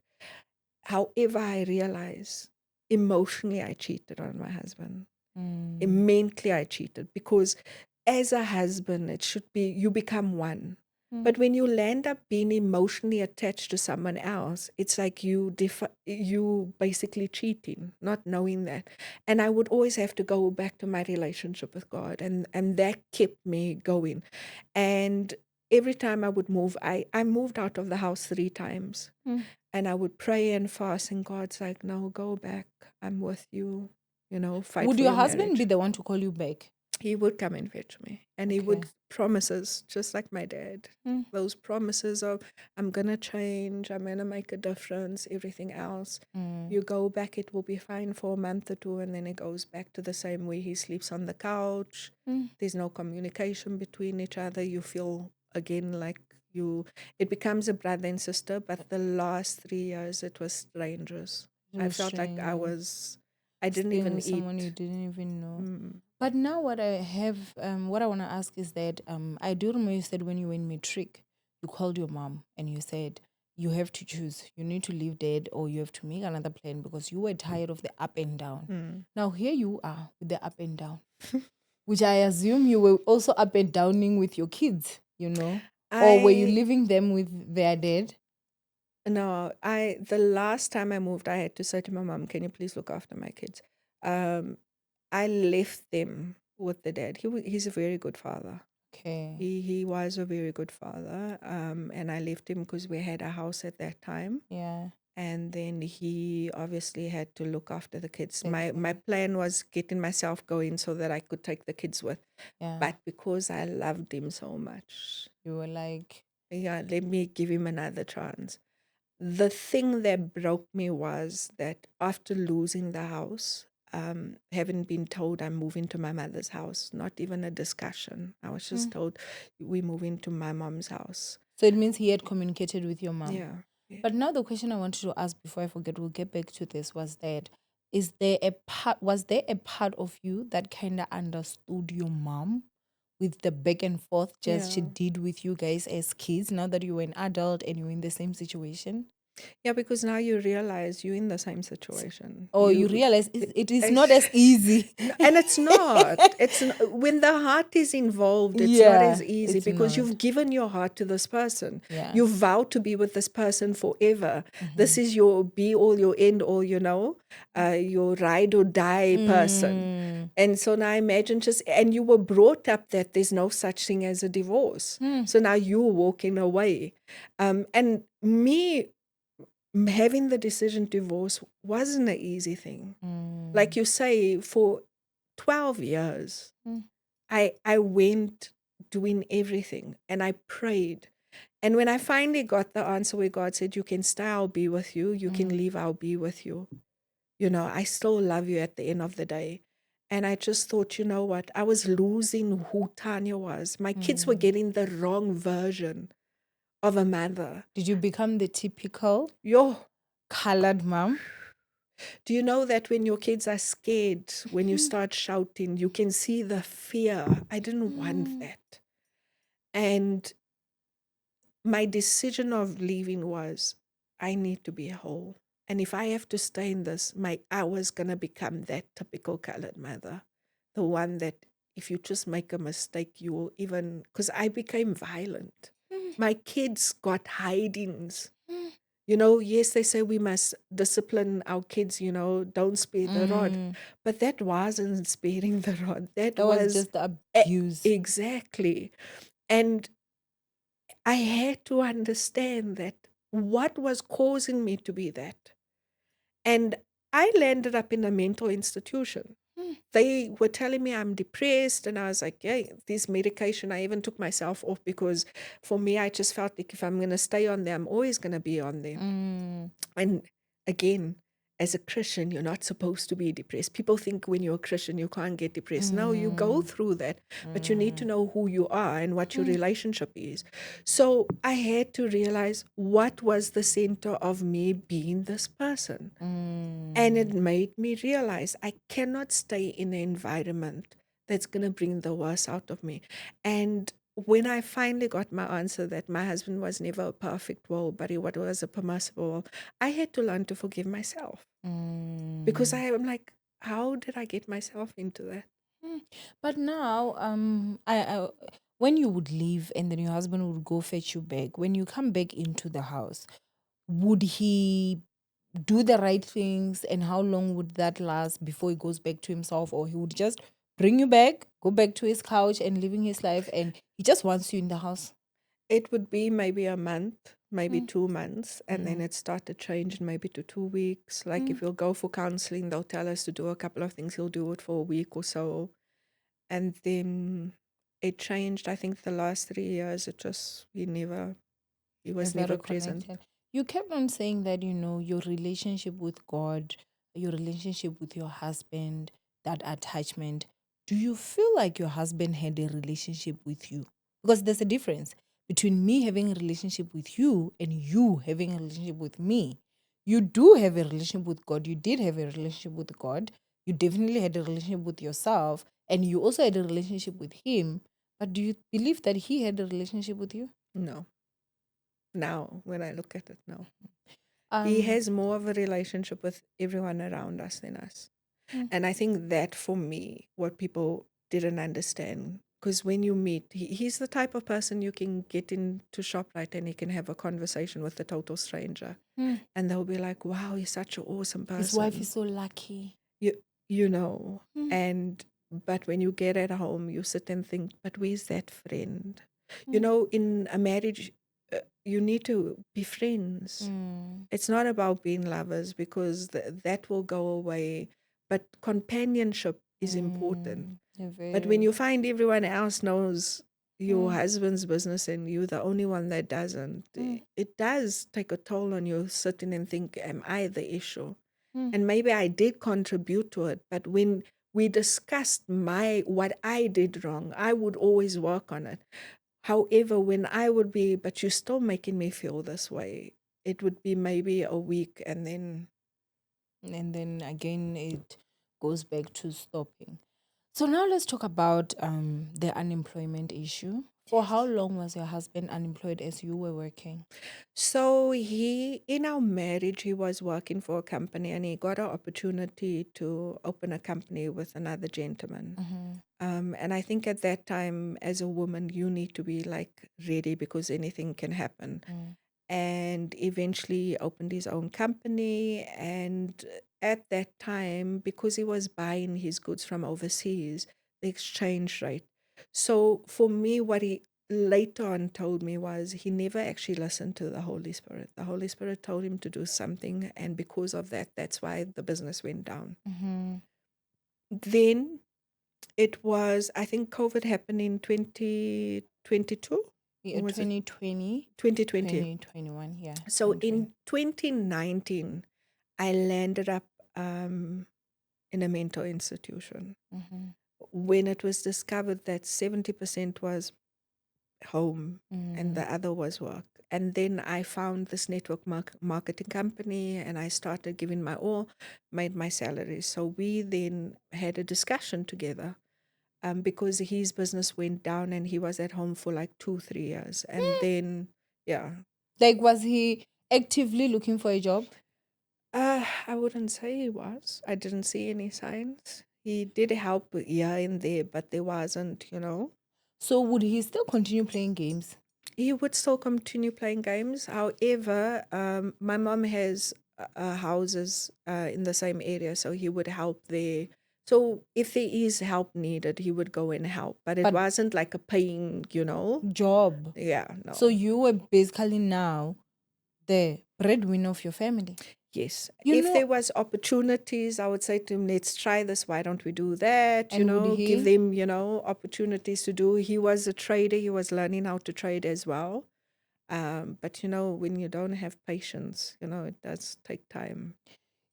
However, I realized emotionally I cheated on my husband. mm, Mentally I cheated because as a husband, it should be you become one. But when you land up being emotionally attached to someone else, it's like you basically cheating, not knowing that. And I would always have to go back to my relationship with God, and that kept me going. And every time I would move, I moved out of the house 3 times, and I would pray and fast, and God's like, no, go back. I'm with you. Fight Would for your your husband be marriage. the one to call you back? He would come and fetch me, and he Okay. would promises, just like my dad. Those promises of, I'm gonna change, I'm gonna make a difference, everything else. You go back, it will be fine for a month or two, and then it goes back to the same way. He sleeps on the couch. There's no communication between each other. You feel again like it becomes a brother and sister, but the last 3 years it was strangers. It I was felt like strange. I didn't Staying even with someone you eat. didn't even know. Mm. But now what I have, what I want to ask is that I do remember you said when you were in matric, you called your mom and you said you have to choose. You need to leave dad or you have to make another plan because you were tired of the up and down. Now here you are with the up and down, which I assume you were also up and downing with your kids, or were you I leaving them with their dad? No, the last time I moved, I had to say to my mom, "Can you please look after my kids?" Um, I left them with the dad. He's a very good father. Okay. He was a very good father. And I left him because we had a house at that time. Yeah. And then he obviously had to look after the kids. The My kid. plan was getting myself going so that I could take the kids with. Yeah. But because I loved him so much, You were like, yeah, let me give him another chance. The thing that broke me was that after losing the house, having been told I'm moving to my mother's house, not even a discussion. I was just told we move into my mom's house. so it means he had communicated with your mom. Yeah. Yeah. But now the question I wanted to ask before I forget, we'll get back to this, was that was there a part of you that kind of understood your mom with the back and forth just she Yeah. did with you guys as kids now that you were an adult and you're in the same situation? Yeah, because now you realize you're in the same situation. Or you realize it is not It's- as easy. and it's not. When the heart is involved, it's not as Yeah, easy it's because not. you've given your heart to this person. Yeah. You vow to be with this person forever. This is your be all, your end all, your ride or die person. And so now imagine and you were brought up that there's no such thing as a divorce. So now you're walking away. And me having the decision to divorce wasn't an easy thing. Like you say, for 12 years, I went doing everything and I prayed. And when I finally got the answer where God said, you can stay, I'll be with you. You can leave, I'll be with you. I still love you at the end of the day. And I just thought, you know what? I was losing who Tanya was. My kids were getting the wrong version of a mother. Did you become the typical Yo, colored mom? do you know that when your kids are scared, when you start shouting, you can see the fear? I didn't want that. And my decision of leaving was, I need to be whole. And if I have to stay in this, I was going to become that typical colored mother. The one that if you just make a mistake, you will even, because I became violent. My kids got hidings. Yes, they say we must discipline our kids, don't spare the rod. But that wasn't sparing the rod. That That was was just the abuse. exactly. And I had to understand that what was causing me to be that. And I landed up in a mental institution. They were telling me I'm depressed, and I was like, yeah, this medication, I even took myself off because for me, I just felt like if I'm going to stay on there, I'm always going to be on there. And again, as a Christian, you're not supposed to be depressed. People think when you're a Christian, you can't get depressed. No, you go through that, but you need to know who you are and what your relationship is. So I had to realize what was the center of me being this person. And it made me realize I cannot stay in an environment that's going to bring the worst out of me. And when I finally got my answer that my husband was never a perfect will, but he was a permissible will, I had to learn to forgive myself because I am like, how did I get myself into that? But now, when you would leave and then your husband would go fetch you back, when you come back into the house, would he do the right things, and how long would that last before he goes back to himself, or he would just bring you back, go back to his couch and living his life, and he just wants you in the house? It would be maybe a month, maybe Mm, 2 months, and then it started changing maybe to 2 weeks. Like mm. if we'll go for counseling, they'll tell us to do a couple of things. He'll do it for a week or so. And then it changed. I think the last 3 years, he was Never never present. reconnected. You kept on saying that, your relationship with God, your relationship with your husband, that attachment. Do you feel like your husband had a relationship with you? Because there's a difference between me having a relationship with you and you having a relationship with me. You do have a relationship with God. You did have a relationship with God. You definitely had a relationship with yourself. And you also had a relationship with him. But do you believe that he had a relationship with you? No. Now, when I look at it now, he Um, has more of a relationship with everyone around us than us. mm, And I think that for me, what people didn't understand, because when you meet, he's the type of person you can get into ShopRite and he can have a conversation with a total stranger. mm. And they'll be like, wow, he's such an awesome His wife person. is so lucky. You, you know, Mm, and but when you get at home, you sit and think, but where's that friend? You mm, know, in a marriage, you need to be friends. mm, It's not about being lovers because that will go away, but companionship is important. yeah, But when very. you find everyone else knows your Mm, husband's business and you're the only one that doesn't, mm, it does take a toll on you sitting and think, am I the issue? mm, And maybe I did contribute to it, but when we discussed what I did wrong, I would always work on it. However, when I would be, but you're still making me feel this way, it would be maybe a week and then and then again, it goes back to stopping. So now let's talk about the unemployment issue. For how yes. long was your husband unemployed as you were working? So in our marriage, he was working for a company and he got an opportunity to open a company with another gentleman. Mm-hmm. And I think at that time, as a woman, you need to be like ready because anything can happen. Mm, And eventually opened his own company. And at that time, because he was buying his goods from overseas, the exchange rate. So for me, what he later on told me was he never actually listened to the Holy Spirit. The Holy Spirit told him to do something. And because of that, that's why the business went down. mm-hmm. Then it was, I think COVID happened in 2022, Yeah, or was it 2020, 2020? 2021, yeah, So 2020. in 2019, I landed up in a mental institution. Mm-hmm. When it was discovered that 70% was home and Mm-hmm. the other was work. And then I found this network marketing company and I started giving my all, made my salary. So we then had a discussion together because his business went down and he was at home for like 2, 3 years. And then, yeah, Like, was he actively looking for a job? I wouldn't say he was. I didn't see any signs. He did help here and there, but there wasn't. So would he still continue playing games? He would still continue playing games. However, my mom has houses in the same area, so he would help there. So if there is help needed, he would go and help. But it But wasn't like a paying. job. Yeah, So no. you were basically now the breadwinner of your family. Yes. You If there know, was opportunities, I would say to him, let's try this. Why don't we do that? and would Give he? them opportunities to do. He was a trader. He was learning how to trade as well. But when you don't have patience, it does take time.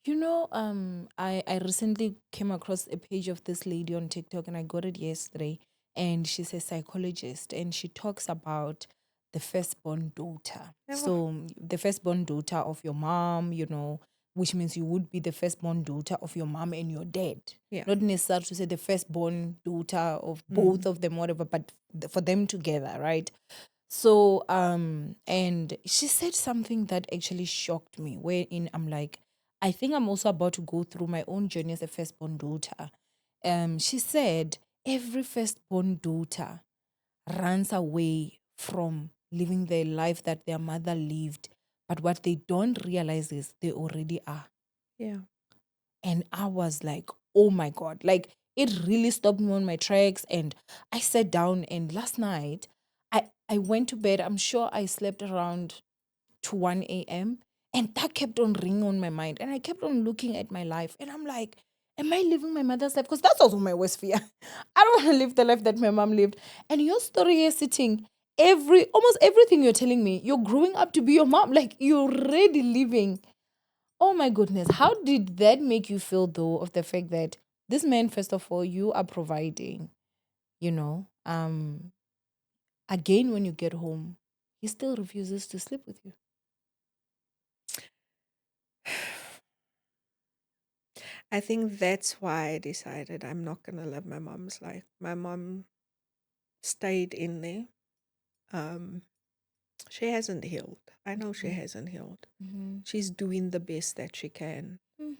I recently came across a page of this lady on TikTok and I got it yesterday. And she's a psychologist and she talks about the firstborn daughter. Yeah. So, the firstborn daughter of your mom, which means you would be the firstborn daughter of your mom and your dad. Yeah. Not necessarily to say the firstborn daughter of both Mm. of them, whatever, but for them together, right? So, and she said something that actually shocked me, wherein I'm like, I think I'm also about to go through my own journey as a firstborn daughter. She said, every firstborn daughter runs away from living the life that their mother lived. But what they don't realize is they already are. Yeah. And I was like, oh my God, like it really stopped me on my tracks. And I sat down, and last night I went to bed. I'm sure I slept around to 1 a.m. And that kept on ringing on my mind. And I kept on looking at my life. And I'm like, am I living my mother's life? Because that's also my worst fear. I don't want to live the life that my mom lived. And your story here sitting, almost everything you're telling me, you're growing up to be your mom. Like you're already living. Oh my goodness. How did that make you feel though, of the fact that this man, first of all, you are providing, you know? Again, when you get home, he still refuses to sleep with you. I think that's why I decided I'm not going to live my mom's life. My mom stayed in there. She hasn't healed. I know she hasn't healed. Mm-hmm. She's doing the best that she can. Mm.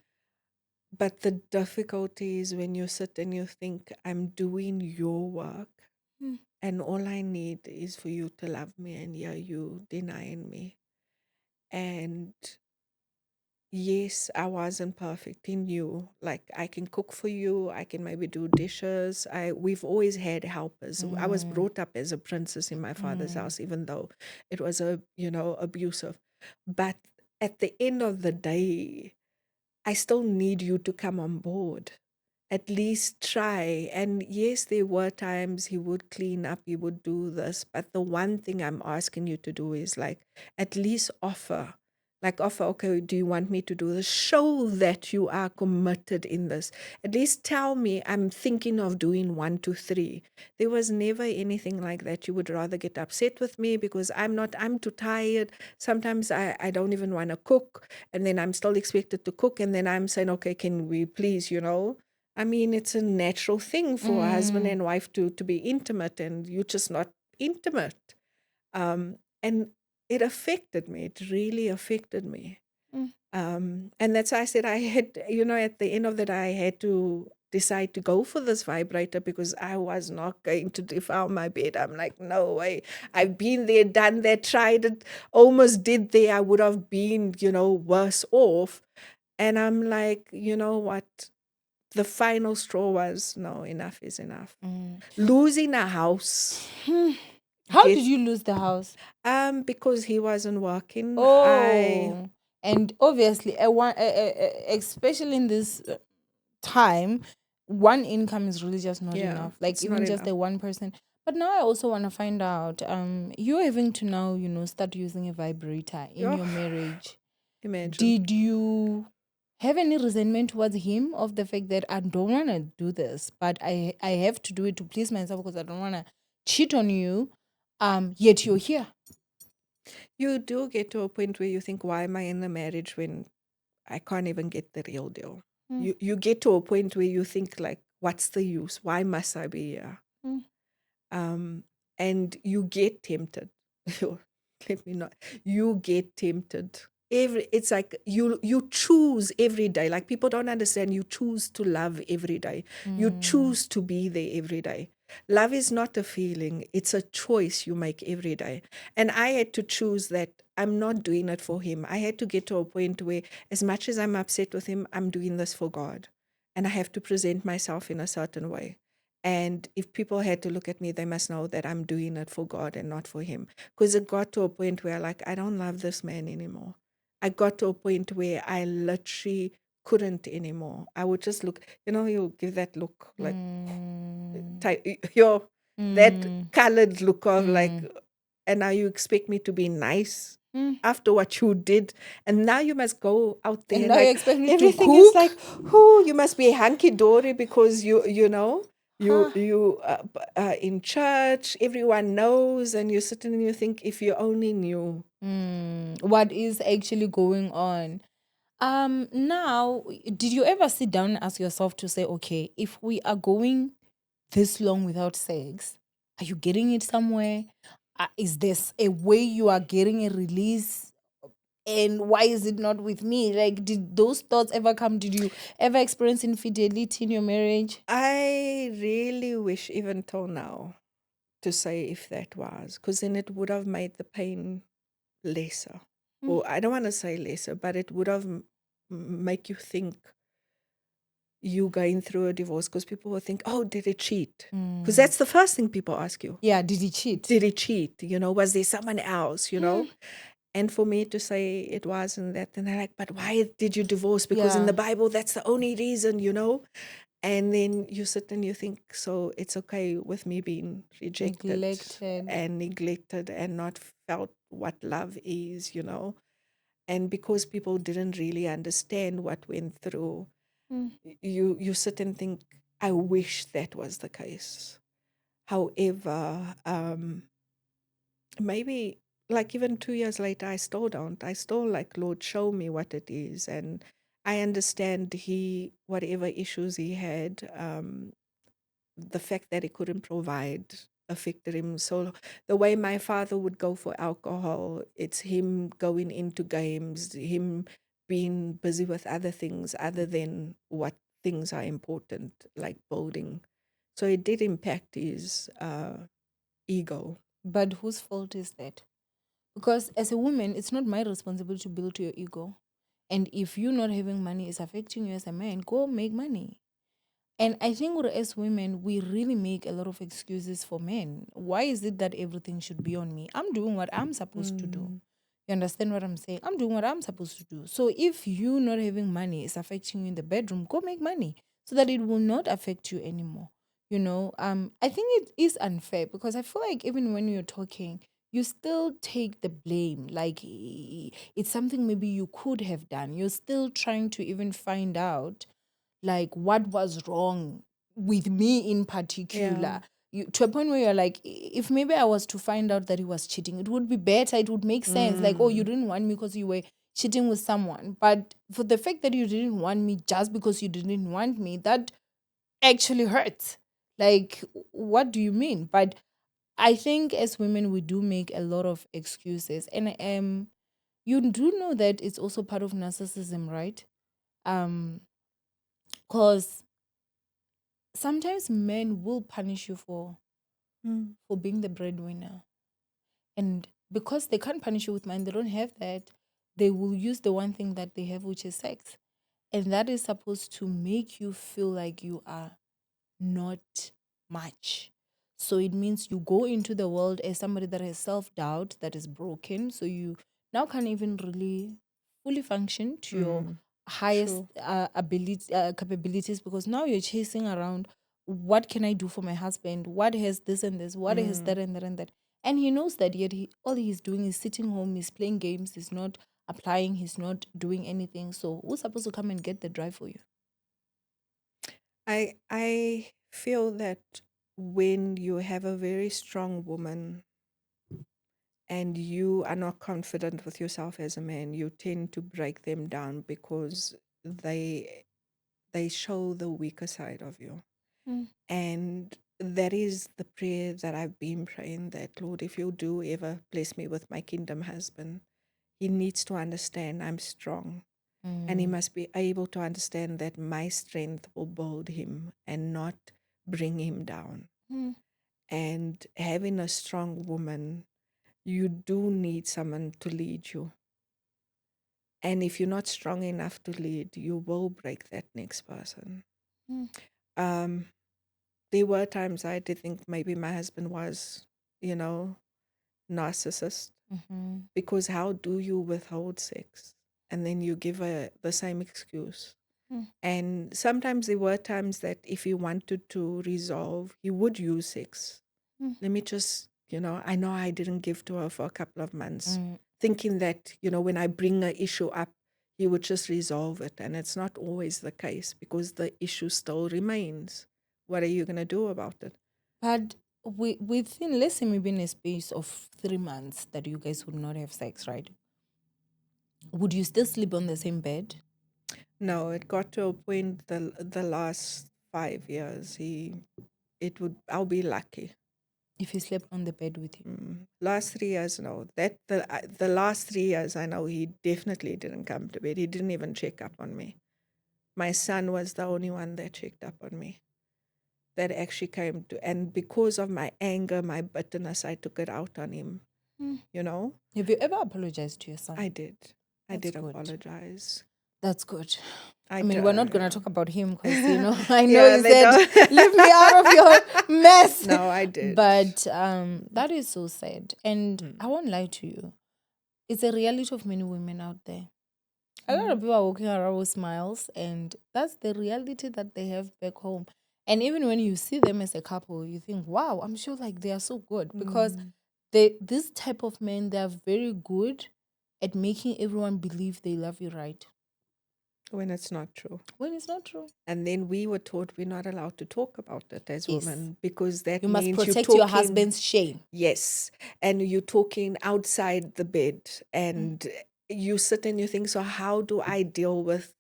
But the difficulty is when you sit and you think, I'm doing your work, Mm. and all I need is for you to love me, and yeah, you denying me. And yes, I wasn't perfect in you. Like I can cook for you, I can maybe do dishes. We've always had helpers. I was brought up as a princess in my father's house, even though it was abusive. But at the end of the day, I still need you to come on board. At least try. And yes, there were times he would clean up, he would do this. But the one thing I'm asking you to do is like, at least offer. Like, offer, okay, do you want me to do this? Show that you are committed in this. At least tell me I'm thinking of doing 1, 2, 3. There was never anything like that. You would rather get upset with me because I'm too tired. Sometimes I don't even want to cook. And then I'm still expected to cook. And then I'm saying, okay, can we please, I mean, it's a natural thing for a husband and wife to be intimate, and you're just not intimate. And it affected me. It really affected me. And that's why I said I had, at the end of the day, I had to decide to go for this vibrator because I was not going to defile my bed. I'm like, no way. I've been there, done that, tried it, almost did there. I would have been, worse off. And I'm like, you know what? The final straw was, no, enough is enough. Losing a house, How get did you lose the house? because he wasn't working. Oh, and obviously, especially in this time, one income is really just not Yeah, enough. Like it's not even just enough. the one person. But now I also want to find out. You're having to now, start using a vibrator in Oh, your marriage. imagine. Did you have any resentment towards him of the fact that I don't want to do this, but I have to do it to please myself because I don't want to cheat on you. Yet you're here. You do get to a point where you think, why am I in a marriage when I can't even get the real deal? Mm. You get to a point where you think like, what's the use? Why must I be here? Mm. And you get tempted. Let me not. You get tempted. It's like you choose every day. Like people don't understand. You choose to love every day. You choose to be there every day. Love is not a feeling. It's a choice you make every day. And I had to choose that I'm not doing it for him. I had to get to a point where, as much as I'm upset with him, I'm doing this for God. And I have to present myself in a certain way. And if people had to look at me, they must know that I'm doing it for God and not for him. Because it got to a point where, like, I don't love this man anymore. I got to a point where I literally couldn't anymore. I would just look, you give that look, like, that Mm. colored look of like, Mm. and now you expect me to be nice Mm. after what you did. And now you must go out there And and now you like, expect me to everything is cook? like, who you must be hunky-dory because Huh. you in church, everyone knows, and you're sitting and you think, if you only knew. What is actually going on? Now, did you ever sit down and ask yourself to say, okay, if we are going this long without sex, are you getting it somewhere? Is this a way you are getting a release? And why is it not with me? Like, did those thoughts ever come? Did you ever experience infidelity in your marriage? I really wish, even till now, to say if that was, because then it would have made the pain lesser. Mm. Or I don't want to say lesser, but it would have make you think you going through a divorce, because people will think, oh, did he cheat? Because that's the first thing people ask you. Yeah, did he cheat? Did he cheat? Was there someone else, Mm. And for me to say it wasn't that, and they're like, but why did you divorce? Because in Yeah. the Bible, that's the only reason, And then you sit and you think, so it's okay with me being rejected Neglected. and neglected and not felt what love is, And because people didn't really understand what went through, Mm. you sit and think, I wish that was the case. However, maybe like even 2 years later, I still don't. I still like, Lord, show me what it is. And I understand whatever issues he had, the fact that he couldn't provide affected him. So the way my father would go for alcohol, it's him going into games, him being busy with other things other than what things are important, like building. So it did impact his ego. But whose fault is that? Because as a woman, it's not my responsibility to build your ego. And if you not having money is affecting you as a man, go make money. And I think as women, we really make a lot of excuses for men. Why is it that everything should be on me? I'm doing what I'm supposed to do. You understand what I'm saying? I'm doing what I'm supposed to do. So if you not having money is affecting you in the bedroom, go make money so that it will not affect you anymore. I think it is unfair because I feel like even when you're talking, you still take the blame. Like it's something maybe you could have done. You're still trying to even find out like what was wrong with me in Yeah. particular. To a point where you're like, if maybe I was to find out that he was cheating, it would be better, it would make sense, like, oh, you didn't want me because you were cheating with someone. But for the fact that you didn't want me just because you didn't want me, that actually hurts. Like, what do you mean? But I think as women we do make a lot of excuses, and you do know that it's also part of narcissism, right? Because sometimes men will punish you for being the breadwinner, and because they can't punish you with money, they don't have that, they will use the one thing that they have, which is sex, and that is supposed to make you feel like you are not much. So it means you go into the world as somebody that has self-doubt, that is broken, so you now can't even really fully function to your highest True. ability capabilities, because now you're chasing around, what can I do for my husband, what has this and this, what has that and that and that, and he knows that, yet all he's doing is sitting home, he's playing games, he's not applying, he's not doing anything. So who's supposed to come and get the drive for you? I feel that when you have a very strong woman and you are not confident with yourself as a man, you tend to break them down because they show the weaker side of you. Mm. And that is the prayer that I've been praying, that Lord, if you do ever bless me with my kingdom husband, he needs to understand I'm strong. And he must be able to understand that my strength will build him and not bring him down. Mm. And having a strong woman, you do need someone to lead you. And if you're not strong enough to lead, you will break that next person. Mm. Um, there were times I did think maybe my husband was, you know, narcissist, Mm-hmm. because how do you withhold sex? And then you give the same excuse. Mm. And sometimes there were times that if he wanted to resolve, he would use sex. Mm. Let me just, I know I didn't give to her for a couple of months, Mm. thinking that, when I bring an issue up, he would just resolve it. And it's not always the case, because the issue still remains. What are you going to do about it? But within, let's say, maybe in a space of 3 months that you guys would not have sex, right? Would you still sleep on the same bed? No, it got to a point, the last 5 years, I'll be lucky. If he slept on the bed with you? Last 3 years, no. The last 3 years, I know he definitely didn't come to bed. He didn't even check up on me. My son was the only one that checked up on me. that actually came to, and because of my anger, my bitterness, I took it out on him. You know, Have you ever apologized to your son? I did. I That's did good. apologize. That's good. I I mean, we're not gonna yeah. talk about him because I know Yeah, he they said, don't. "Leave me out of your mess." No, I did. But that is so sad, and Mm. I won't lie to you. It's a reality of many women out there. A lot Mm. of people are walking around with smiles, and that's the reality that they have back home. And even when you see them as a couple, you think, "Wow, I'm sure like they are so good," because Mm. this type of men, they are very good at making everyone believe they love you right When it's not true. when it's not true. And then we were taught we're not allowed to talk about it as Yes. women because that You must means you're protect your talking. husband's shame. Yes. And you're talking outside the bed and you sit and you think, so how do I deal with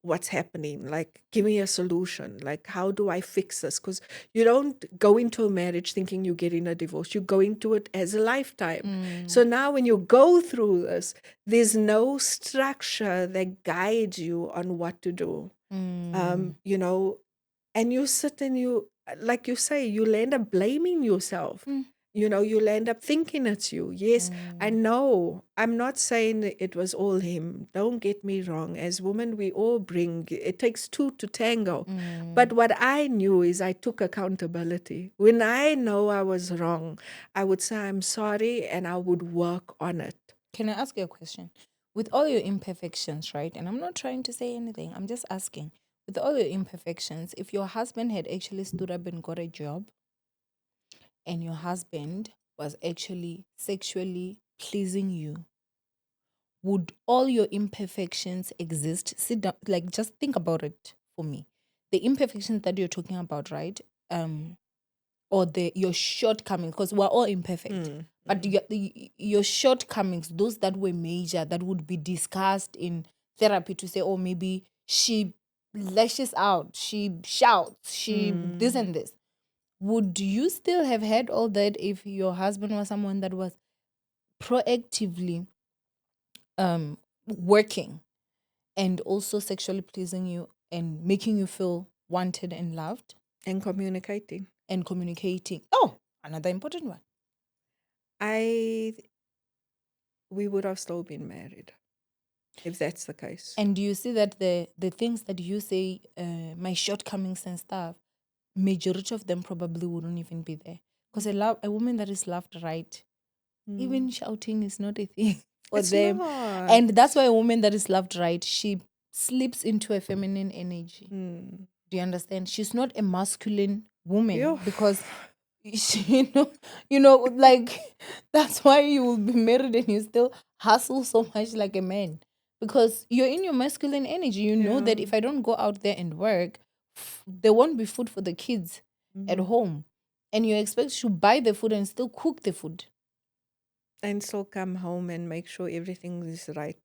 what's happening? Like, give me a solution. Like, how do I fix this? Because you don't go into a marriage thinking you're getting a divorce. You go into it as a lifetime. So now when you go through this, there's no structure that guides you on what to do. You know, and you sit and you, like you say, you'll end up blaming yourself. You know, you'll end up thinking it's you. Yes, I know. I'm not saying that it was all him. Don't get me wrong. As women, we all bring, it takes two to tango. But what I knew is I took accountability. When I know I was wrong, I would say, I'm sorry, and I would work on it. Can I ask you a question? With all your imperfections, right? And I'm not trying to say anything, I'm just asking. With all your imperfections, if your husband had actually stood up and got a job, and your husband was actually sexually pleasing you, would all your imperfections exist? Sit down, like just think about it for me. The imperfections that you're talking about, right? Or your shortcomings, because we're all imperfect. But your shortcomings, those that were major, that would be discussed in therapy to say, oh, maybe she lashes out, she shouts, she this and this. Would you still have had all that if your husband was someone that was proactively working and also sexually pleasing you and making you feel wanted and loved And communicating. and communicating? Oh, another important one. We would have still been married if that's the case. And do you see that the things that you say, my shortcomings and stuff, majority of them probably wouldn't even be there. Because a woman that is loved right, even shouting is not a thing for It's them. not. And that's why a woman that is loved right, she slips into a feminine energy. Do you understand? She's not a masculine woman Yeah. because like that's why you will be married and you still hustle so much like a man because you're in your masculine energy. You know that Yeah. if I don't go out there and work, there won't be food for the kids at home, and you expect to buy the food and still cook the food. And still come home and make sure everything is right.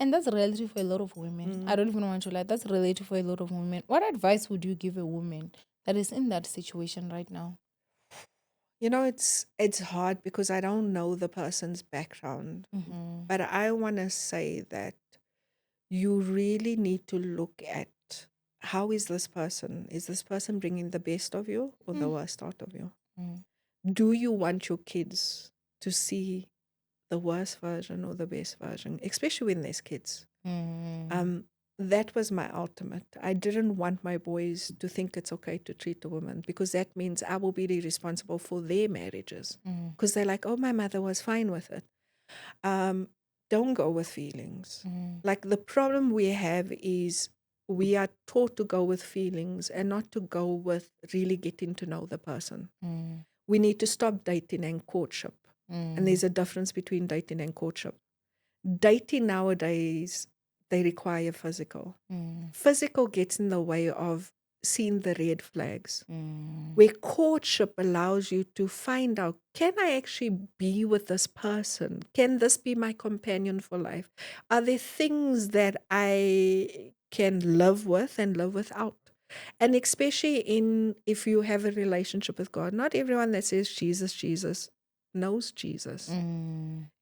And that's a reality for a lot of women. I don't even want to lie. That's a reality for a lot of women. What advice would you give a woman that is in that situation right now? You know, it's hard because I don't know the person's background. But I want to say that you really need to look at how is this person? Is this person bringing the best of you or the worst out of you? Do you want your kids to see the worst version or the best version, especially when there's kids? That was my ultimate. I didn't want my boys to think it's okay to treat a woman because that means I will be responsible for their marriages. Because they're like, oh, my mother was fine with it. Don't go with feelings. Like the problem we have is we are taught to go with feelings and not to go with really getting to know the person. We need to stop dating and courtship. And there's a difference between dating and courtship. Dating nowadays, they require physical. Physical gets in the way of seeing the red flags. Where courtship allows you to find out, can I actually be with this person? Can this be my companion for life? Are there things that I can live with and live without? And especially if you have a relationship with God, not everyone that says Jesus knows Jesus.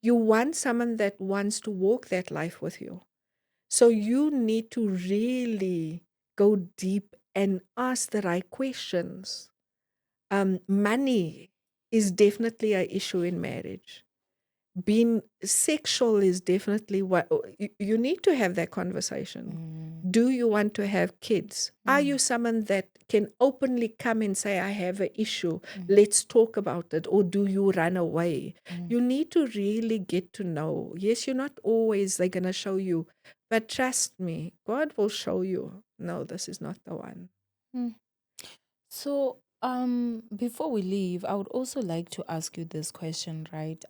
You want someone that wants to walk that life with you. So you need to really go deep and ask the right questions. Money is definitely an issue in marriage. Being sexual is definitely what you need to have that conversation. Do you want to have kids? Are you someone that can openly come and say, I have an issue, let's talk about it? Or do you run away? You need to really get to know. Yes, you're not always they're going to show you, but trust me, God will show you, no, this is not the one. So, before we leave, I would also like to ask you this question, right?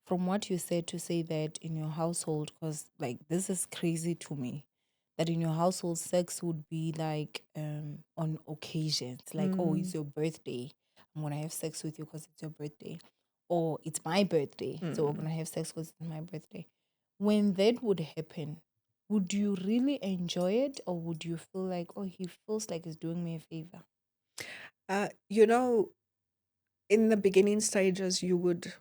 From what you said, to say that in your household, because like this is crazy to me, that in your household, sex would be like on occasions, like, oh, it's your birthday, I'm gonna have sex with you because it's your birthday, or it's my birthday, so we're gonna have sex because it's my birthday. When that would happen, would you really enjoy it, or would you feel like, oh, he feels like he's doing me a favor? You know, in the beginning stages, you would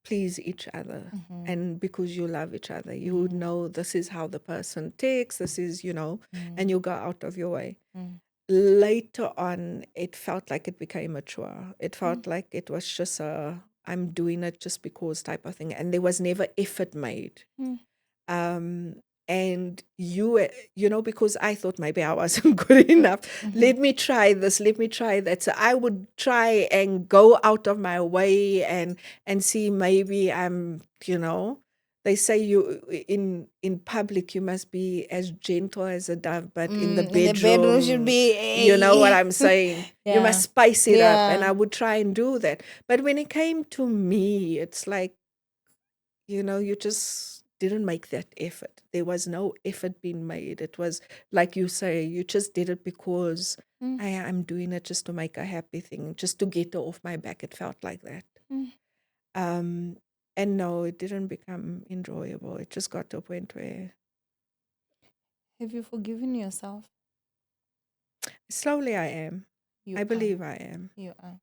please each other. And because you love each other, you would know this is how the person takes, this is, and you go out of your way. Later on, it felt like it became mature. It felt like it was just I'm doing it just because type of thing. And there was never effort made. Um, and because I thought maybe I wasn't good enough. Let me try this, let me try that. So I would try and go out of my way and see maybe they say you in public you must be as gentle as a dove, but in the In the bedroom should bedroom, be, you know what I'm saying? You yeah, must spice it up. And yeah. I would try and do that. But when it came to me, it's like, you just didn't make that effort. There was no effort being made. It was like you say, you just did it because I'm doing it just to make a happy thing, just to get her off my back. It felt like that. Um, and no, it didn't become enjoyable. It just got to a point where Have you forgiven yourself? slowly I am. You I are. believe I am. You are.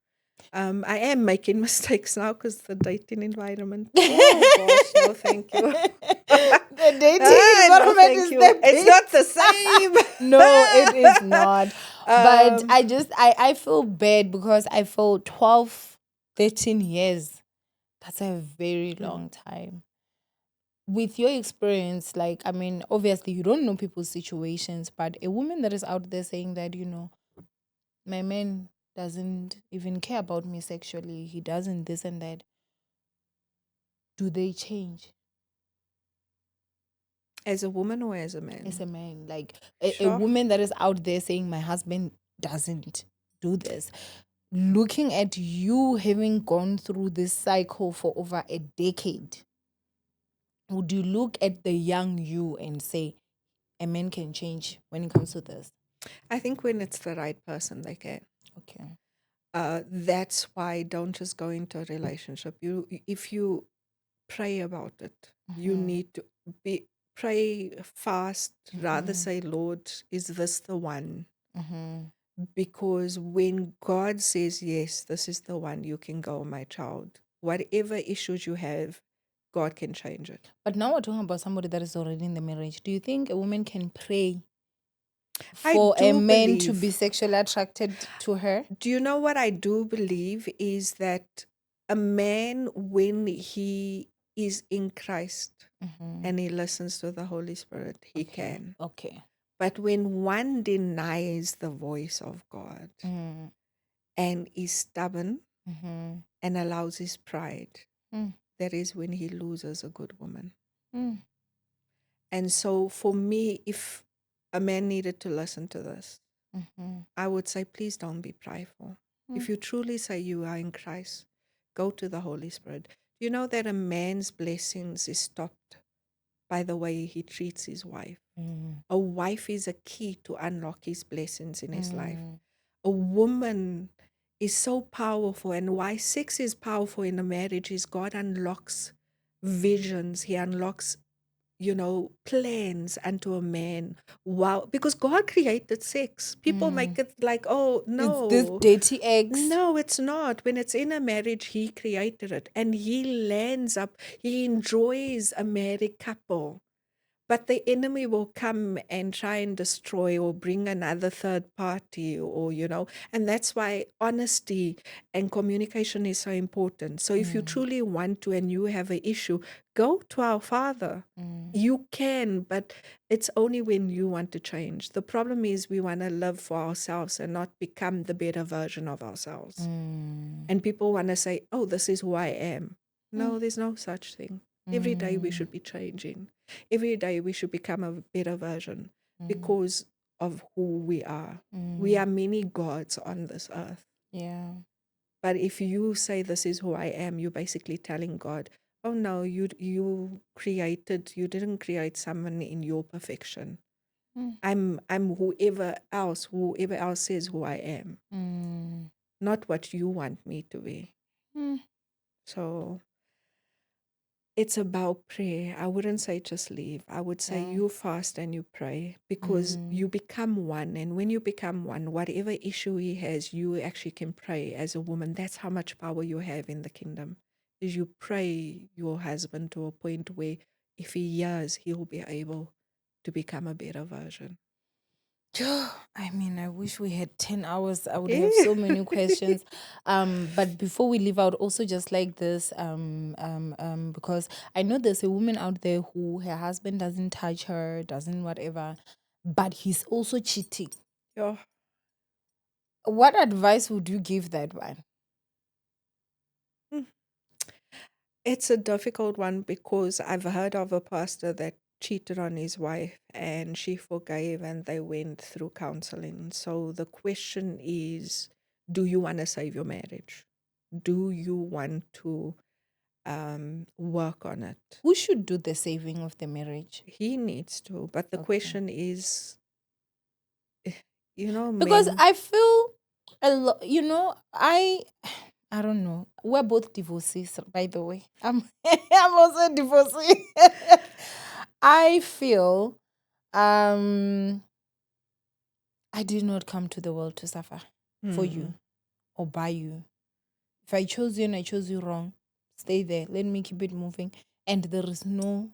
I am making mistakes now because the dating environment. Oh gosh, no, thank you. The dating No, environment thank is you. the It's not the same. No, it is not. But Um, I feel bad because I feel 12, 13 years. That's a very long time. With your experience, like, I mean, obviously you don't know people's situations, but a woman that is out there saying that, my man doesn't even care about me sexually, he doesn't this and that, do they change? as a woman or as a As man? a man, like a Sure. woman that is out there saying my husband doesn't do this, looking at you having gone through this cycle for over a decade, would you look at the young you and say a man can change when it comes to this? I think when it's the right person, they can. Okay. That's why don't just go into a relationship. If you pray about it, you need to be pray fast. Rather say, Lord, is this the one? Because when God says, yes, this is the one, you can go, my child. Whatever issues you have, God can change it. But now we're talking about somebody that is already in the marriage. Do you think a woman can pray I for a do man to be believe. sexually attracted to her? Do you know what I do believe is that a man, when he is in Christ and he listens to the Holy Spirit, he Okay. can. Okay. But when one denies the voice of God and is stubborn and allows his pride, that is when he loses a good woman. And so for me, if a man needed to listen to this, I would say, please don't be prideful. If you truly say you are in Christ, go to the Holy Spirit. You know that a man's blessings is stopped by the way he treats his wife. A wife is a key to unlock his blessings in his life. A woman is so powerful, and why sex is powerful in a marriage is God unlocks visions. He unlocks plans unto a man. Wow. Because God created sex. People make it like, oh, It's this no. dirty eggs. No, it's not. When it's in a marriage, he created it. And he lands up, he enjoys a married couple. But the enemy will come and try and destroy or bring another third party, or, and that's why honesty and communication is so important. So if you truly want to and you have an issue, go to our Father. You can, but it's only when you want to change. The problem is we want to live for ourselves and not become the better version of ourselves. And people want to say, oh, this is who I am. No, there's no such thing. Every day we should be changing. Every day we should become a better version because of who we are. We are many gods on this earth. Yeah. But if you say this is who I am, you're basically telling God, oh no, you didn't create someone in your perfection. I'm whoever else says who I am, not what you want me to be. So it's about prayer. I wouldn't say just leave. I would say you fast and you pray, because you become one. And when you become one, whatever issue he has, you actually can pray as a woman. That's how much power you have in the kingdom. Is you pray your husband to a point where if he hears, he'll be able to become a better version. I mean, I wish we had 10 hours. I would Yeah. have so many questions. But before we leave, I would also just like this, because I know there's a woman out there who her husband doesn't touch her, doesn't whatever, but he's also cheating. Yeah. What advice would you give that one? Mm. It's a difficult one, because I've heard of a pastor that cheated on his wife and she forgave and they went through counseling. So the question is, do you want to save your marriage? Do you want to work on it? Who should do the saving of the marriage? He needs to. But the Okay. question is, Because men. I feel a lot, I don't know. We're both divorcees, by the way. I'm also a divorcee. I feel I did not come to the world to suffer for you or by you. If I chose you and I chose you wrong, stay there. Let me keep it moving. And there is no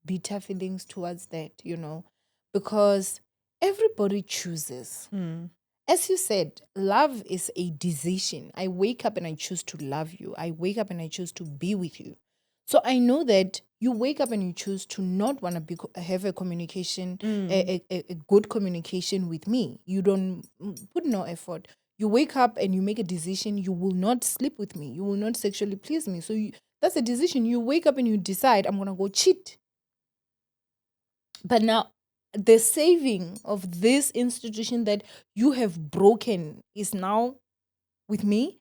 bitter feelings towards that, because everybody chooses. As you said, love is a decision. I wake up and I choose to love you. I wake up and I choose to be with you. So I know that you wake up and you choose to not want to have a communication, a good communication with me. You don't put no effort. You wake up and you make a decision. You will not sleep with me. You will not sexually please me. So that's a decision. You wake up and you decide, I'm going to go cheat. But now, the saving of this institution that you have broken is now with me.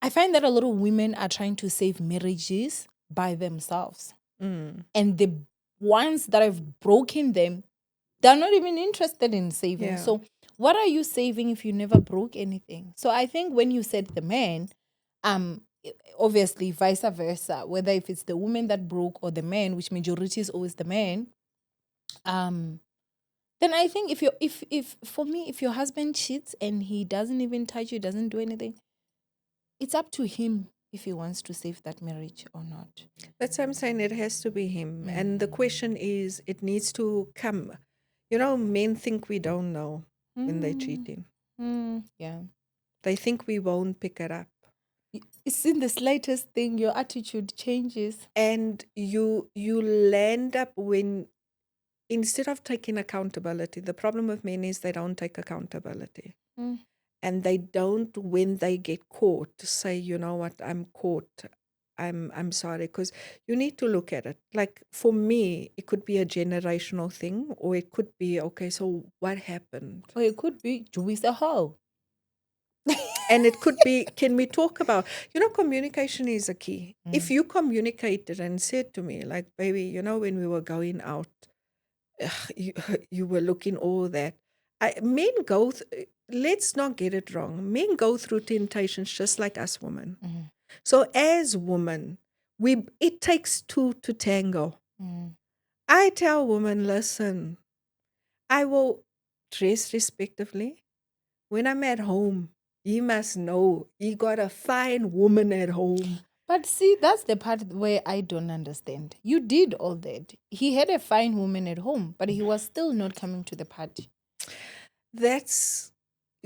I find that a lot of women are trying to save marriages by themselves. And the ones that have broken them, they're not even interested in saving. Yeah. So what are you saving if you never broke anything? So I think when you said the man, obviously vice versa, whether if it's the woman that broke or the man, which majority is always the man, then I think if for me, if your husband cheats and he doesn't even touch you, doesn't do anything, it's up to him if he wants to save that marriage or not. That's what I'm saying. It has to be him. And the question is, it needs to come. Men think we don't know when they're cheating. Yeah. They think we won't pick it up. It's in the slightest thing, your attitude changes. And you land up when, instead of taking accountability, the problem with men is they don't take accountability. And they don't, when they get caught, say, you know what, I'm caught. I'm sorry, because you need to look at it. Like for me, it could be a generational thing, or it could be, okay, so what happened? Or it could be Juice a hoe. And it could be, can we talk about, communication is a key. If you communicated and said to me, like, baby, when we were going out, you, you were looking all that. Men go, let's not get it wrong. Men go through temptations just like us women. So as women, it takes two to tango. I tell women, listen, I will dress respectively. When I'm at home, you must know you got a fine woman at home. But see, that's the part where I don't understand. You did all that. He had a fine woman at home, but he was still not coming to the party. That's,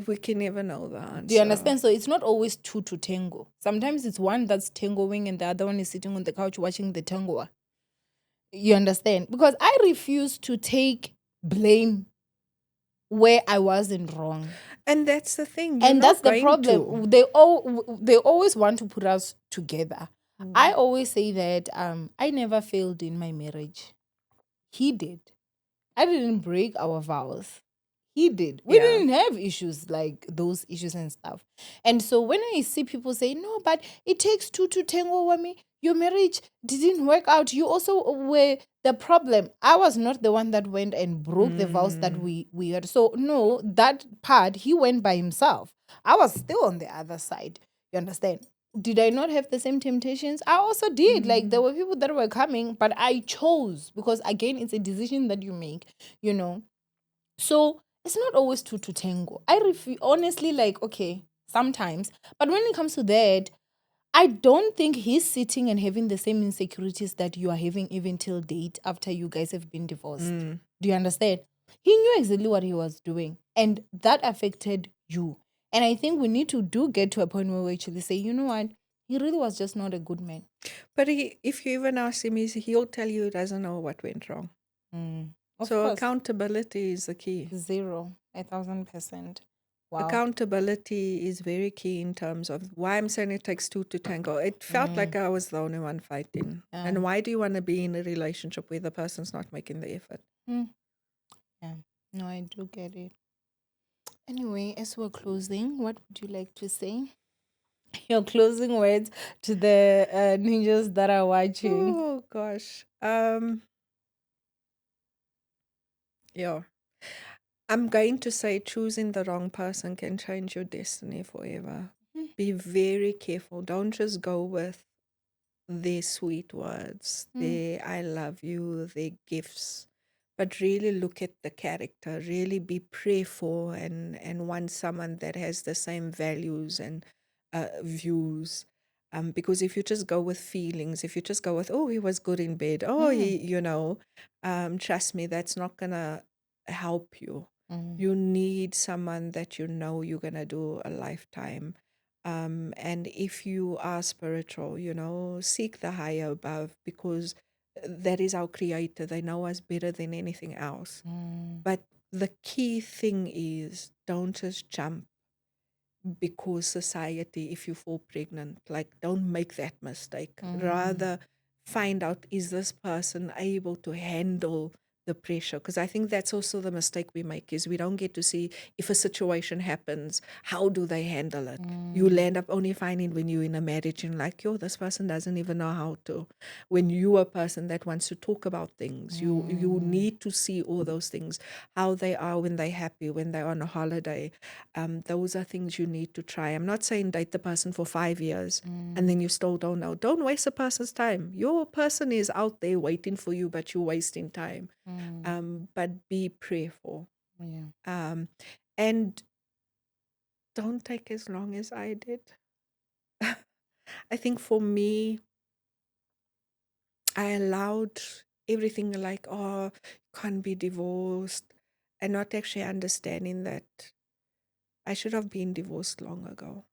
we can never know the Do you answer. understand? So it's not always two to tango. Sometimes it's one that's tangoing and the other one is sitting on the couch watching the tangoer. You understand? Because I refuse to take blame where I wasn't wrong. And that's the thing, you're And that's not the going to. problem. They always want to put us together. I always say that I never failed in my marriage. He did. I didn't break our vows. He did. We Yeah. didn't have issues like those issues and stuff. And so when I see people say, no, but it takes two to tango with me, your marriage didn't work out. You also were the problem. I was not the one that went and broke the vows that we had. So no, that part he went by himself. I was still on the other side. You understand? Did I not have the same temptations? I also did. Like there were people that were coming, but I chose because again, it's a decision that you make, you know. So it's not always two to tango. Honestly, like, okay, sometimes. But when it comes to that, I don't think he's sitting and having the same insecurities that you are having even till date after you guys have been divorced. Do you understand? He knew exactly what he was doing, and that affected you. And I think we need to do get to a point where we actually say, you know what? He really was just not a good man. But if you even ask him, he'll tell you he doesn't know what went wrong. Of So course, accountability is the key. 1,000%. Wow. Accountability is very key in terms of why I'm saying it takes two to tango. It felt like I was the only one fighting. And why do you want to be in a relationship where the person's not making the effort? Mm. Yeah. No, I do get it. Anyway, as we're closing, what would you like to say? Your closing words to the ninjas that are watching. Oh gosh. Yeah. I'm going to say choosing the wrong person can change your destiny forever. Be very careful. Don't just go with their sweet words, their I love you, their gifts, but really look at the character, really be prayerful and want someone that has the same values and views. Because if you just go with feelings, if you just go with, oh, he was good in bed, oh, trust me, that's not going to help you. You need someone that you know you're going to do a lifetime. And if you are spiritual, seek the higher above because that is our creator. They know us better than anything else. But the key thing is don't just jump because society, if you fall pregnant, like don't make that mistake. Rather find out, is this person able to handle the pressure? Because I think that's also the mistake we make is we don't get to see if a situation happens, how do they handle it? You land up only finding when you're in a marriage and like, yo, this person doesn't even know how to. When you're a person that wants to talk about things, you need to see all those things, how they are when they're happy, when they're on a holiday. Those are things you need to try. I'm not saying date the person for 5 years and then you still don't know. Don't waste a person's time. Your person is out there waiting for you, but you're wasting time. But be prayerful. Yeah. And don't take as long as I did. I think for me, I allowed everything like, oh, can't be divorced, and not actually understanding that I should have been divorced long ago.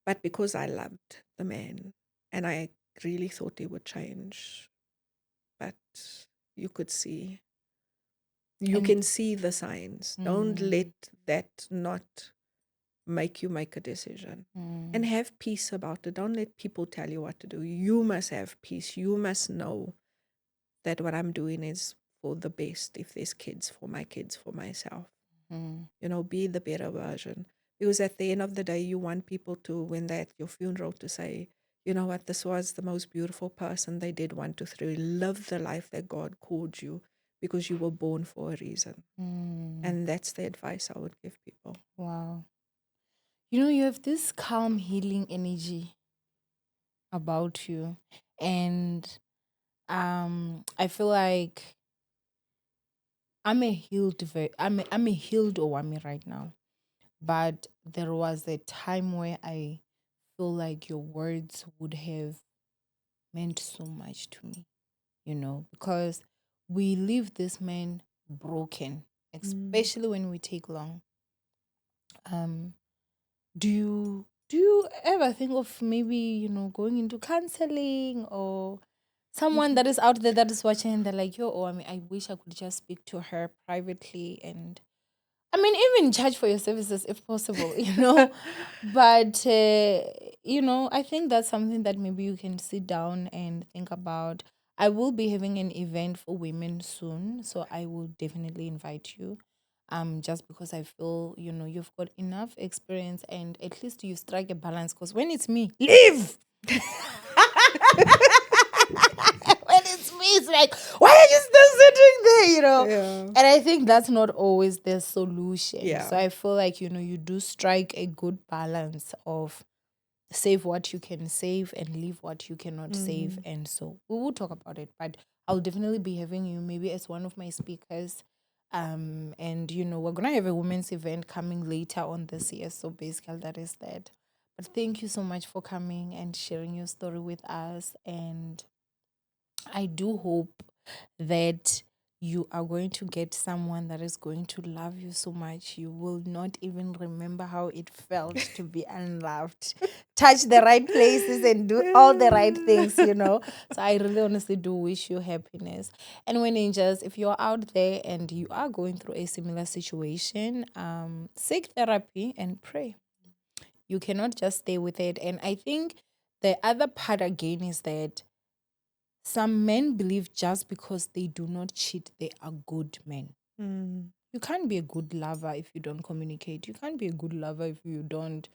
But because I loved the man and I really thought he would change, but you could see, you And can see the signs. Don't let that not make you make a decision. And have peace about it. Don't let people tell you what to do. You must have peace. You must know that what I'm doing is for the best. If there's kids, for my kids, for myself. Be the better version. Because at the end of the day, you want people to, when they're at your funeral, to say, you know what, this was the most beautiful person. They did 1, 2, 3. Live the life that God called you because you were born for a reason. And that's the advice I would give people. wow. You have this calm, healing energy about you. And I feel like I'm a healed Owamie right now. But there was a time where I feel like your words would have meant so much to me, because we leave this man broken, Mm. especially when we take long. Um, do you ever think of maybe, going into counseling, or someone that is out there that is watching and they're like, yo, oh, I wish I could just speak to her privately, and even charge for your services if possible, But, I think that's something that maybe you can sit down and think about. I will be having an event for women soon, so I will definitely invite you. Just because I feel, you've got enough experience, and at least you strike a balance. Because when it's me, leave. When it's me, it's like, why are you still sitting there? Yeah. And I think that's not always the solution. Yeah. So I feel like, you do strike a good balance of save what you can save and leave what you cannot save. Mm. And so we will talk about it, but I'll definitely be having you maybe as one of my speakers. And we're gonna have a women's event coming later on this year. So basically that is that. But thank you so much for coming and sharing your story with us. And I do hope that you are going to get someone that is going to love you so much you will not even remember how it felt to be unloved. Touch the right places and do all the right things. So I really honestly do wish you happiness. And when angels, if you're out there and you are going through a similar situation, seek therapy and pray. You cannot just stay with it. And I think the other part again is that some men believe just because they do not cheat, they are good men. Mm. You can't be a good lover if you don't communicate. You can't be a good lover if you don't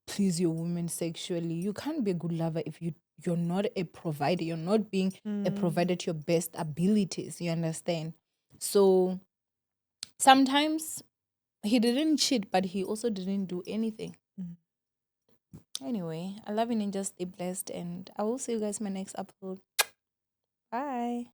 please your woman sexually. You can't be a good lover if you're not a provider. You're not being a Mm. provider to your best abilities. You understand? So sometimes he didn't cheat, but he also didn't do anything. Mm. Anyway, I love you and just stay blessed. And I will see you guys in my next upload. Bye.